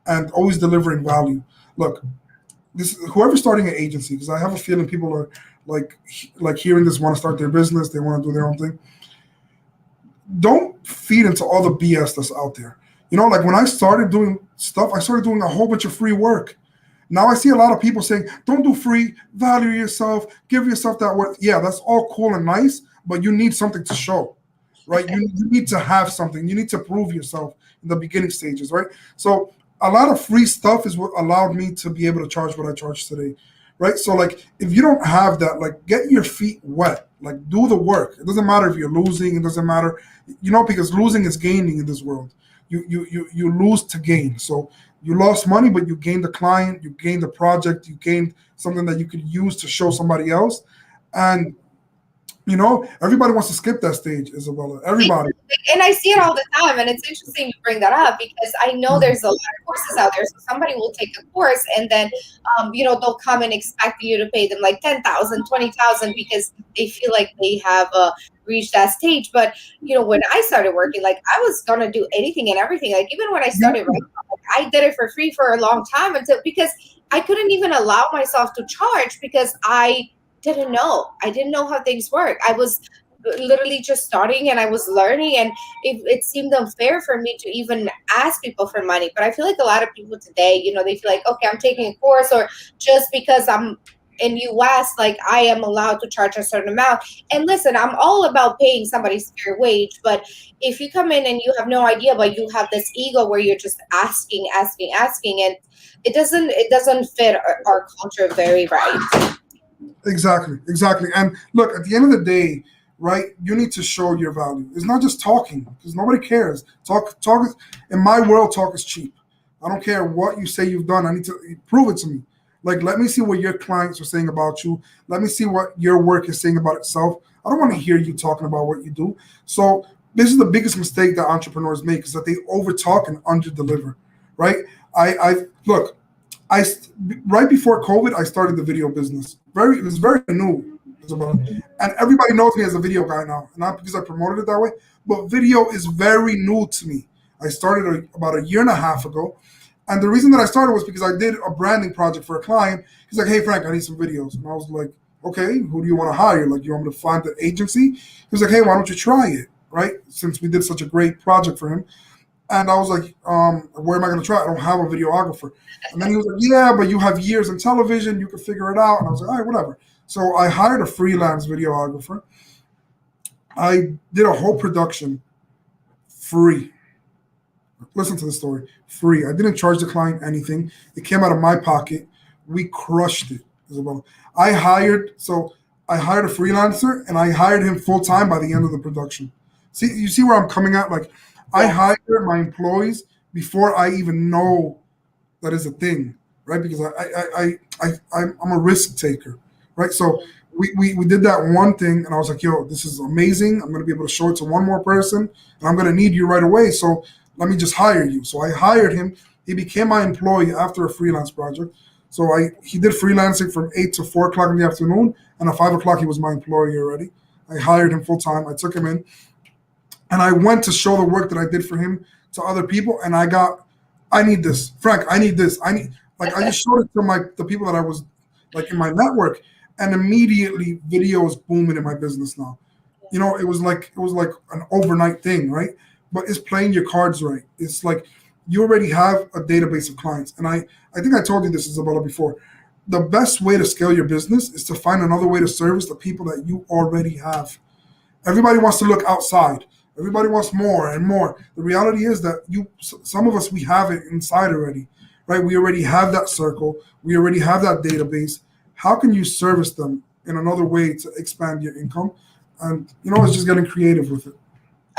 and always delivering value. Look, this whoever's starting an agency, because I have a feeling people are like hearing this, want to start their business, they want to do their own thing. Don't feed into all the BS that's out there. Like when I started doing stuff, I started doing a whole bunch of free work. Now I see a lot of people saying, don't do free, value yourself, give yourself that worth. Yeah, that's all cool and nice, but you need something to show, right? You need to have something. You need to prove yourself in the beginning stages, right? So a lot of free stuff is what allowed me to be able to charge what I charge today, right? So like if you don't have that, like get your feet wet, like do the work. It doesn't matter if you're losing. It doesn't matter, because losing is gaining in this world. you lose to gain. So you lost money, but you gained the client, you gained the project, you gained something that you could use to show somebody else. And everybody wants to skip that stage, Isabella. Everybody. And I see it all the time, and it's interesting you bring that up because I know Mhm. there's a lot of courses out there. So somebody will take a course, and then they'll come and expect you to pay them like 10,000, 20,000 because they feel like they have reached that stage. But when I started working, like I was gonna do anything and everything. Like even when I started Yeah, writing, like, I did it for free for a long time until because I couldn't even allow myself to charge because I didn't know. I didn't know how things work. I was literally just starting and I was learning, and it seemed unfair for me to even ask people for money. But I feel like a lot of people today, they feel like, okay, I'm taking a course, or just because I'm in US, like I am allowed to charge a certain amount. And listen, I'm all about paying somebody's fair wage, but if you come in and you have no idea, but you have this ego where you're just asking, asking, asking, and it doesn't fit our culture very right. exactly, exactly. And look, at the end of the day, right? You need to show your value. It's not just talking because nobody cares. Talk is in my world. Talk is cheap. I don't care what you say you've done. I need to prove it to me. Like, let me see what your clients are saying about you. Let me see what your work is saying about itself. I don't want to hear you talking about what you do. So this is the biggest mistake that entrepreneurs make is that they over talk and under deliver. Right? I look. I right before COVID, I started the video business. It was very new, and everybody knows me as a video guy now. Not because I promoted it that way, but video is very new to me. I started about a year and a half ago, and the reason that I started was because I did a branding project for a client. He's like, "Hey Frank, I need some videos," and I was like, "Okay, who do you want to hire? Like, you want me to find the agency?" He was like, "Hey, why don't you try it?" Right? Since we did such a great project for him. And I was like, where am I going to try? I don't have a videographer. And then he was like, yeah, but you have years in television. You can figure it out. And I was like, all right, whatever. So I hired a freelance videographer. I did a whole production free. Listen to the story. Free. I didn't charge the client anything. It came out of my pocket. We crushed it, Isabella. I hired a freelancer and I hired him full time by the end of the production. You see where I'm coming at? Like, I Yeah. hire my employees before I even know that is a thing, right? Because I'm a risk taker, right? So we did that one thing, and I was like, yo, this is amazing. I'm going to be able to show it to one more person, and I'm going to need you right away. So let me just hire you. So I hired him. He became my employee after a freelance project. So he did freelancing from 8 to 4 o'clock in the afternoon, and at 5 o'clock he was my employee already. I hired him full time. I took him in, and I went to show the work that I did for him to other people, and I need this, Frank. I need this. I just showed it to the people that I was like in my network, and immediately video is booming in my business now. It was like an overnight thing, right? But it's playing your cards right. It's like you already have a database of clients, and I think I told you this, Isabella, before. The best way to scale your business is to find another way to service the people that you already have. Everybody wants to look outside. Everybody wants more and more. The reality is that some of us, we have it inside already, right? We already have that circle. We already have that database. How can you service them in another way to expand your income? And it's just getting creative with it.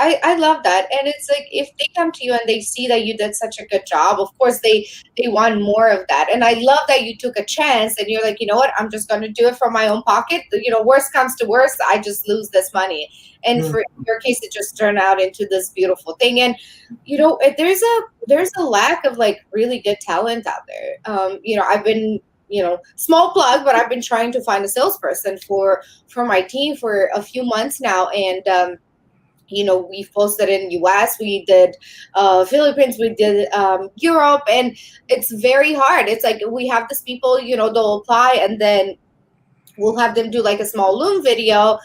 I love that. And it's like if they come to you and they see that you did such a good job, of course they want more of that. And I love that you took a chance and you're like, you know what, I'm just gonna do it from my own pocket. Worst comes to worst, I just lose this money. And Yeah. for your case, it just turned out into this beautiful thing. And there's a lack of like really good talent out there. I've been small plug, but I've been trying to find a salesperson for my team for a few months now. And we've posted in US, we did Philippines, we did Europe, and it's very hard. It's like we have these people, they'll apply, and then we'll have them do like a small Loom video,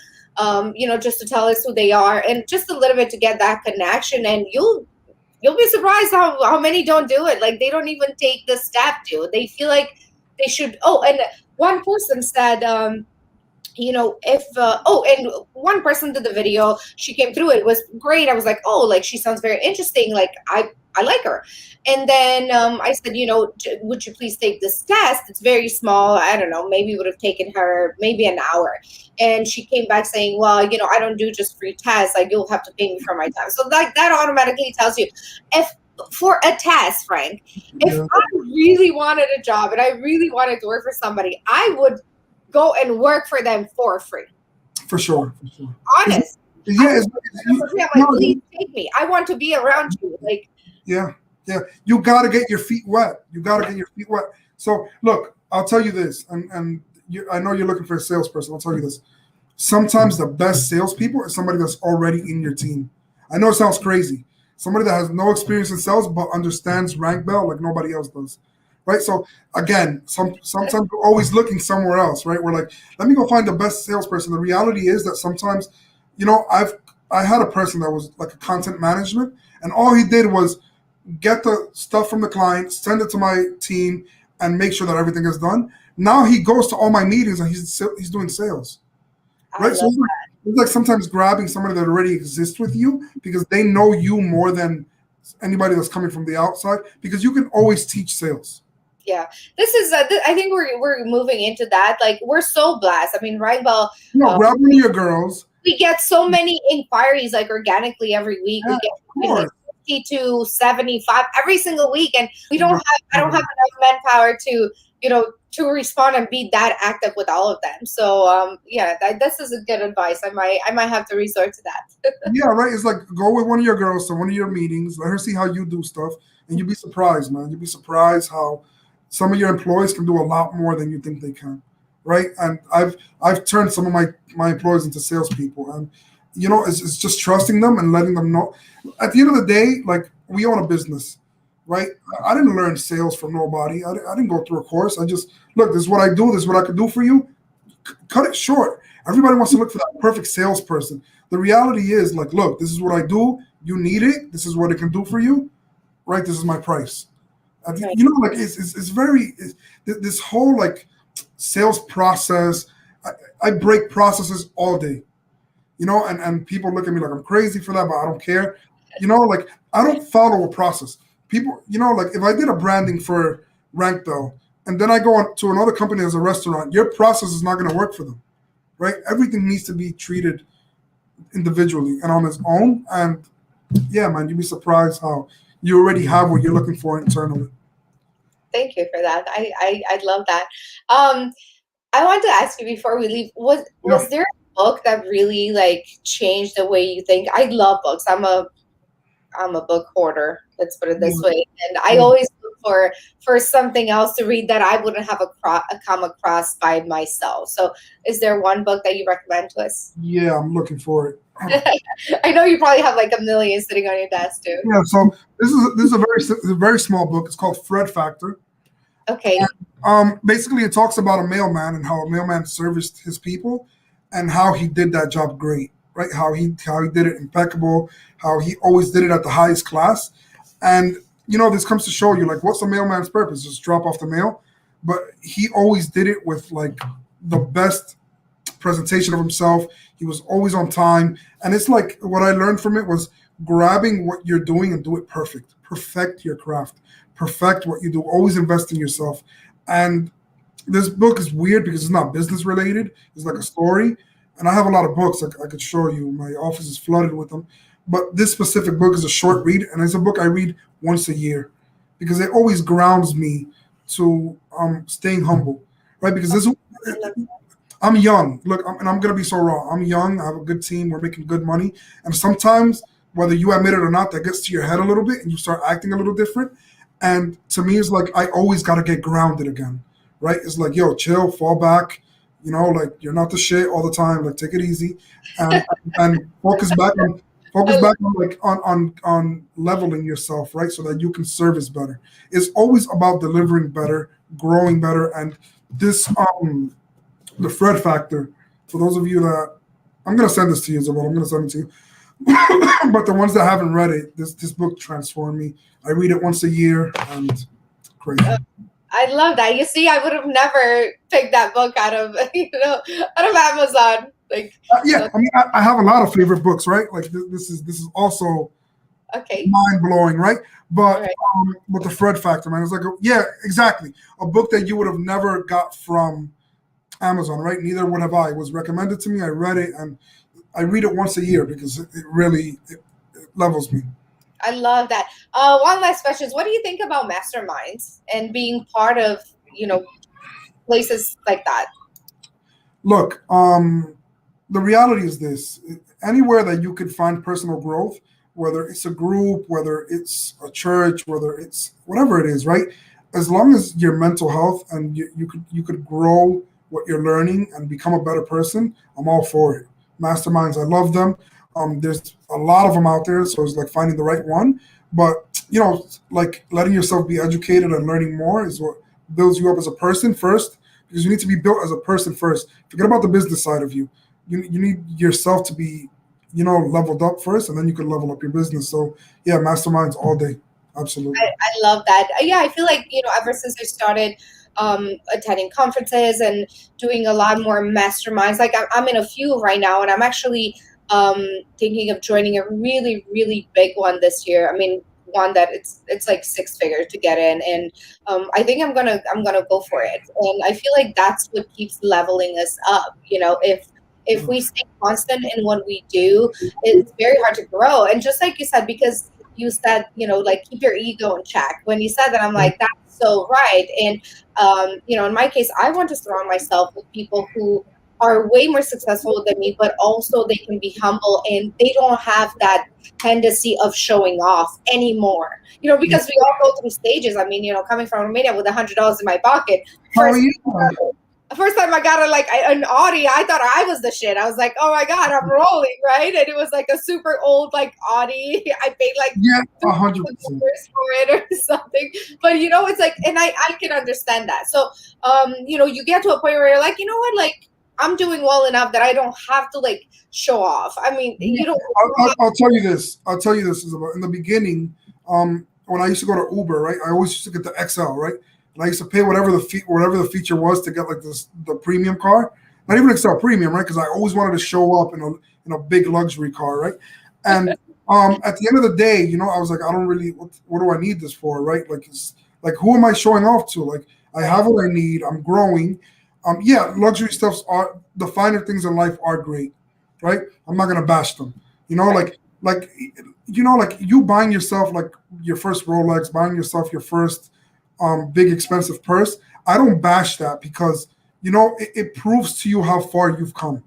just to tell us who they are and just a little bit to get that connection. And you'll be surprised how many don't do it. Like they don't even take the step to. They feel like they should. Oh, and one person said, if and one person did the video, she came through, it was great. I was like, oh, like she sounds very interesting, like I like her. And then I said, would you please take this test? It's very small. I don't know, maybe it would have taken her maybe an hour. And she came back saying, well, I don't do just free tests. Like, you'll have to pay me for my time. So like that automatically tells you, if for a test, Frank, if Yeah, I really wanted a job and I really wanted to work for somebody, I would go and work for them for free. for sure, for sure. Honest. I Yeah, would it's, for free. I'm like, no, please take me. I want to be around you. Like, yeah, yeah. You got to get your feet wet. You got to get your feet wet. So look, I'll tell you this, and I know you're looking for a salesperson. I'll tell you this. Sometimes the best salespeople is somebody that's already in your team. I know it sounds crazy. Somebody that has no experience in sales but understands rank bell like nobody else does. Right. So again, sometimes we're always looking somewhere else, right? We're like, let me go find the best salesperson. The reality is that sometimes, I had a person that was like a content management, and all he did was get the stuff from the client, send it to my team, and make sure that everything is done. Now he goes to all my meetings and he's doing sales, I right? So love it's like sometimes grabbing somebody that already exists with you because they know you more than anybody that's coming from the outside because you can always teach sales. Yeah, this is I think we're moving into that. Like, we're so blessed. I mean, right? Well, Grab one of your girls. we get so many inquiries like organically every week. Yeah, We get of between like course. 50 to 75 every single week, and Right. I don't have enough manpower to to respond and be that active with all of them. So yeah, this is a good advice. I might have to resort to that. Yeah, right. It's like go with one of your girls to one of your meetings, let her see how you do stuff, and you'd be surprised, man. You'd be surprised how some of your employees can do a lot more than you think they can, right? And I've turned some of my employees into salespeople, and it's just trusting them and letting them know. At the end of the day, like we own a business, right? I didn't learn sales from nobody. I didn't go through a course. I just look. This is what I do. This is what I can do for you. Cut it short. Everybody wants to look for that perfect salesperson. The reality is, like, look, this is what I do. You need it. This is what it can do for you, right? This is my price. Right. Like it's very this whole like sales process. I break processes all day, and people look at me like I'm crazy for that, but I don't care. Like I don't follow a process. People, like if I did a branding for Rank Bell and then I go on to another company as a restaurant, your process is not going to work for them, right? Everything needs to be treated individually and on its own. And yeah, man, you'd be surprised how you already have what you're looking for internally. Thank you for that. I love that. I want to ask you before we leave, Yeah, was there a book that really like changed the way you think? I love books. I'm a book hoarder. Let's put it this yeah, way. And I yeah, always look for something else to read that I wouldn't have come across by myself. So, is there one book that you recommend to us? yeah, I'm looking for it. I know you probably have like a million sitting on your desk too. Yeah, so this is a very small book. It's called Fred Factor. Okay. Basically, it talks about a mailman and how a mailman serviced his people, and how he did that job great, right? How he did it impeccable, how he always did it at the highest class, and this comes to show you like what's a mailman's purpose? Just drop off the mail, but he always did it with like the best presentation of himself. He was always on time, and it's like what I learned from it was grabbing what you're doing and do it perfect. Perfect your craft. Perfect what you do. Always invest in yourself. And this book is weird because it's not business related. It's like a story. And I have a lot of books I could show you. My office is flooded with them. But this specific book is a short read, and it's a book I read once a year because it always grounds me to staying humble, right? Because this I love I'm young. Look, and I'm gonna be so raw. I'm young. I have a good team. We're making good money, and sometimes, whether you admit it or not, that gets to your head a little bit, and you start acting a little different. And to me, it's like I always gotta get grounded again, right? It's like, yo, chill, fall back. Like you're not the shit all the time. Like take it easy, and and focus I back on like on leveling yourself, right? So that you can service better. It's always about delivering better, growing better, and this the Fred Factor. For those of you that I'm gonna send this to you, Isabel. I'm gonna send it to you. But the ones that haven't read it, this book transformed me. I read it once a year, and it's crazy. I love that. You see, I would have never picked that book out of out of Amazon. Like, Yeah, I mean, I have a lot of favorite books, right? Like this is also Okay. mind blowing, right? All But right. with the Fred factor, man, it's like, yeah, exactly. A book that you would have never got from Amazon, right? Neither would have I. It was recommended to me. I read it, and I read it once a year because it really it levels me. I love that. One last question is, what do you think about masterminds and being part of, you know, places like that? Look, the reality is this: anywhere that you could find personal growth, whether it's a group, whether it's a church, whether it's whatever it is, right? As long as your mental health and you could grow what you're learning and become a better person, I'm all for it. Masterminds, I love them. There's a lot of them out there, so it's like finding the right one. But like letting yourself be educated and learning more is what builds you up as a person first, because you need to be built as a person first. Forget about the business side of you. You need yourself to be, leveled up first, and then you can level up your business. So yeah, masterminds all day, absolutely. I love that. Yeah, I feel like, ever since I started attending conferences and doing a lot more masterminds, like I'm in a few right now, and I'm actually thinking of joining a really, really big one this year. I mean, one that it's like six figures to get in, and I think I'm gonna go for it. And I feel like that's what keeps leveling us up. If we stay constant in what we do, it's very hard to grow. And just like you said, because you said, like keep your ego in check. When you said that, I'm like, that's so right. And in my case, I want to surround myself with people who are way more successful than me, but also they can be humble and they don't have that tendency of showing off anymore. Yeah. Because we all go through stages. I mean, coming from Romania with $100 in my pocket, Oh first yeah. first time I got an Audi, I thought I was the shit. I was like, oh my God, I'm rolling, right? And it was like a super old like Audi. I paid like Yeah, $2,000 100%. for it or something. But it's like, and I can understand that. So you get to a point where you're like, you know what, like I'm doing well enough that I don't have to like show off. I mean, Yeah. you don't have I'll tell you this. I'll tell you this, Isabel. In the beginning, when I used to go to Uber, right, I always used to get the XL, right, and I used to pay whatever the feature was to get like the premium car, not even XL premium, right, because I always wanted to show up in a big luxury car, right, and at the end of the day, I was like, I don't really, what do I need this for, right, like like who am I showing off to? Like I have what I need. I'm growing. Yeah, luxury stuffs are the finer things in life are great, right? I'm not gonna bash them. You know, right. like you buying yourself like your first Rolex, buying yourself your first big expensive purse. I don't bash that because it proves to you how far you've come,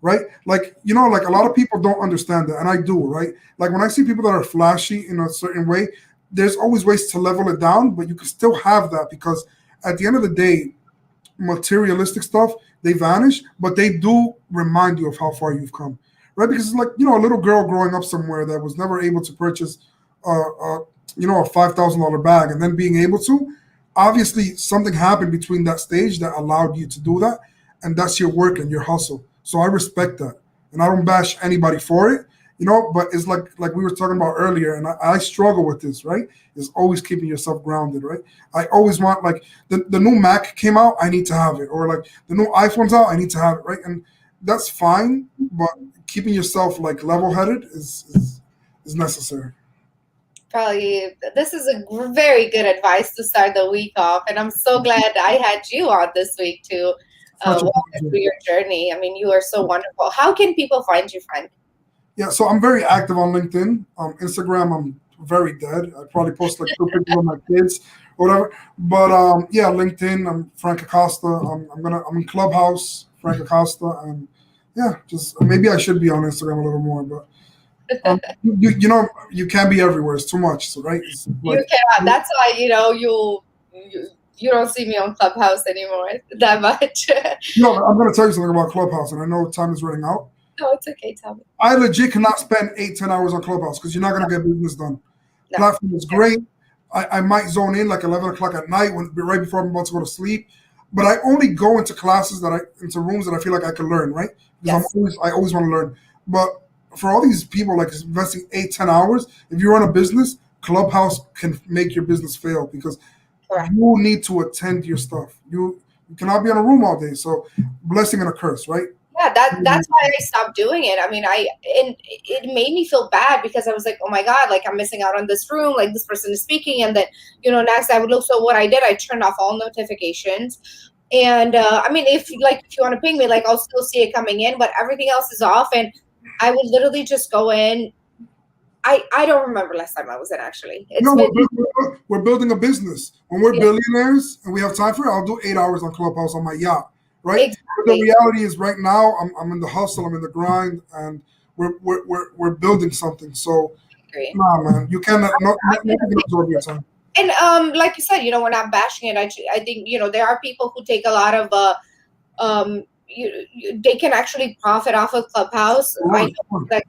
right? Like like a lot of people don't understand that, and I do, right? Like when I see people that are flashy in a certain way, there's always ways to level it down, but you can still have that because at the end of the day, materialistic stuff, they vanish, but they do remind you of how far you've come, right? Because it's like a little girl growing up somewhere that was never able to purchase a $5,000 bag, and then being able to. Obviously, something happened between that stage that allowed you to do that, and that's your work and your hustle. So I respect that, and I don't bash anybody for it. But it's like we were talking about earlier, and I struggle with this, right? Is always keeping yourself grounded, right? I always want like the new Mac came out, I need to have it, or like the new iPhone's out, I need to have it, right? And that's fine, but keeping yourself like level headed is necessary. Probably this is a very good advice to start the week off, and I'm so glad I had you on this week to Such a walk us pleasure. through your journey. I mean, you are so wonderful. How can people find you, friend? Yeah, so I'm very active on LinkedIn. Instagram, I'm very dead. I probably post like two pictures of my kids or whatever. But yeah, LinkedIn, I'm Frank Acosta. I'm in Clubhouse, Frank Acosta, and yeah, just maybe I should be on Instagram a little more, but you can't be everywhere. It's too much, so, right? It's You like cannot. That's why you don't see me on Clubhouse anymore that much. I'm gonna tell you something about Clubhouse, and I know time is running out. No, it's okay. Tell me. I legit cannot spend 8, 10 hours on Clubhouse because you're not gonna get business done. No. Platform is great. I might zone in like 11 o'clock at night right before I'm about to go to sleep. But I only go into classes into rooms that I feel like I can learn, right? Because Yes. I always want to learn. But for all these people like investing 8, 10 hours, if you run a business, Clubhouse can make your business fail because Correct. you need to attend your stuff. You cannot be in a room all day. So blessing and a curse, right? Yeah, that's why I stopped doing it. I mean, and it made me feel bad because I was like, oh my God, like I'm missing out on this room, like this person is speaking, and then next I would look. So what I did, I turned off all notifications, and I mean, if you want to ping me, like I'll still see it coming in, but everything else is off, and I would literally just go in. I don't remember last time I was in. Actually, it's No, been we're building a business. When we're yeah, billionaires and we have time for it, I'll do 8 hours on Clubhouse on my yacht, right? But the exactly. reality is, right now, I'm in the hustle, I'm in the grind, and we're building something. So, Agree. nah, man, you cannot, nothing can absorb your time. And like you said, we're not bashing it. I think there are people who take a lot of they can actually profit off of Clubhouse. Of I course, know of course. that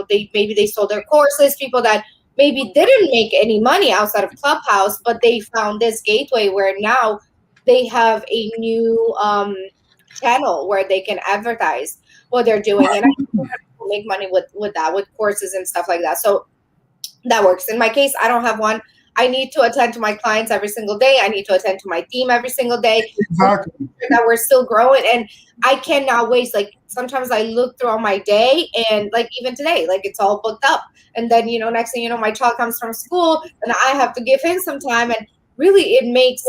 they maybe they sold their courses. People that maybe didn't make any money outside of Clubhouse, but they found this gateway where now they have a new channel where they can advertise what they're doing, and I think people make money with that, with courses and stuff like that. So that works. In my case, I don't have one. I need to attend to my clients every single day. I need to attend to my team every single day. Exactly. That we're still growing, and I cannot waste. Like sometimes I look throughout my day, and like even today, like it's all booked up. And then next thing you know, my child comes from school, and I have to give him some time. And really, it makes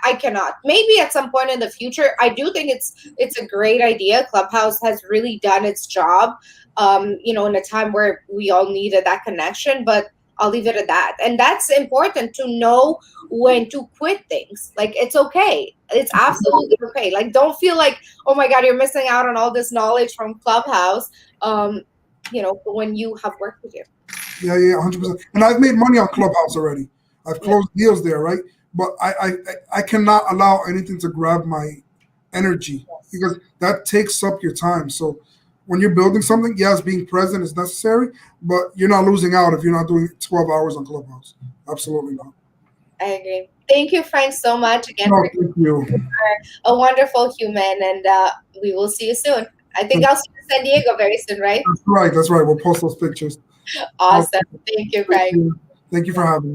I cannot. Maybe at some point in the future, I do think it's a great idea. Clubhouse has really done its job. In a time where we all needed that connection, but I'll leave it at that. And that's important to know when to quit things. Like it's okay. It's absolutely okay. Like don't feel like, oh my God, you're missing out on all this knowledge from Clubhouse. When you have work to do. Yeah, yeah, 100%. And I've made money on Clubhouse already. I've Yeah. closed deals there, right? But I cannot allow anything to grab my energy Yes. because that takes up your time. So when you're building something, yes, being present is necessary, but you're not losing out if you're not doing 12 hours on Clubhouse. Absolutely not. I agree. Thank you, Frank, so much again No, for thank you. a wonderful human, and we will see you soon. I think I'll see you in San Diego very soon, right? That's right. That's right. We'll post those pictures. Awesome. Thank you, Thank Frank. you. Thank you for having me.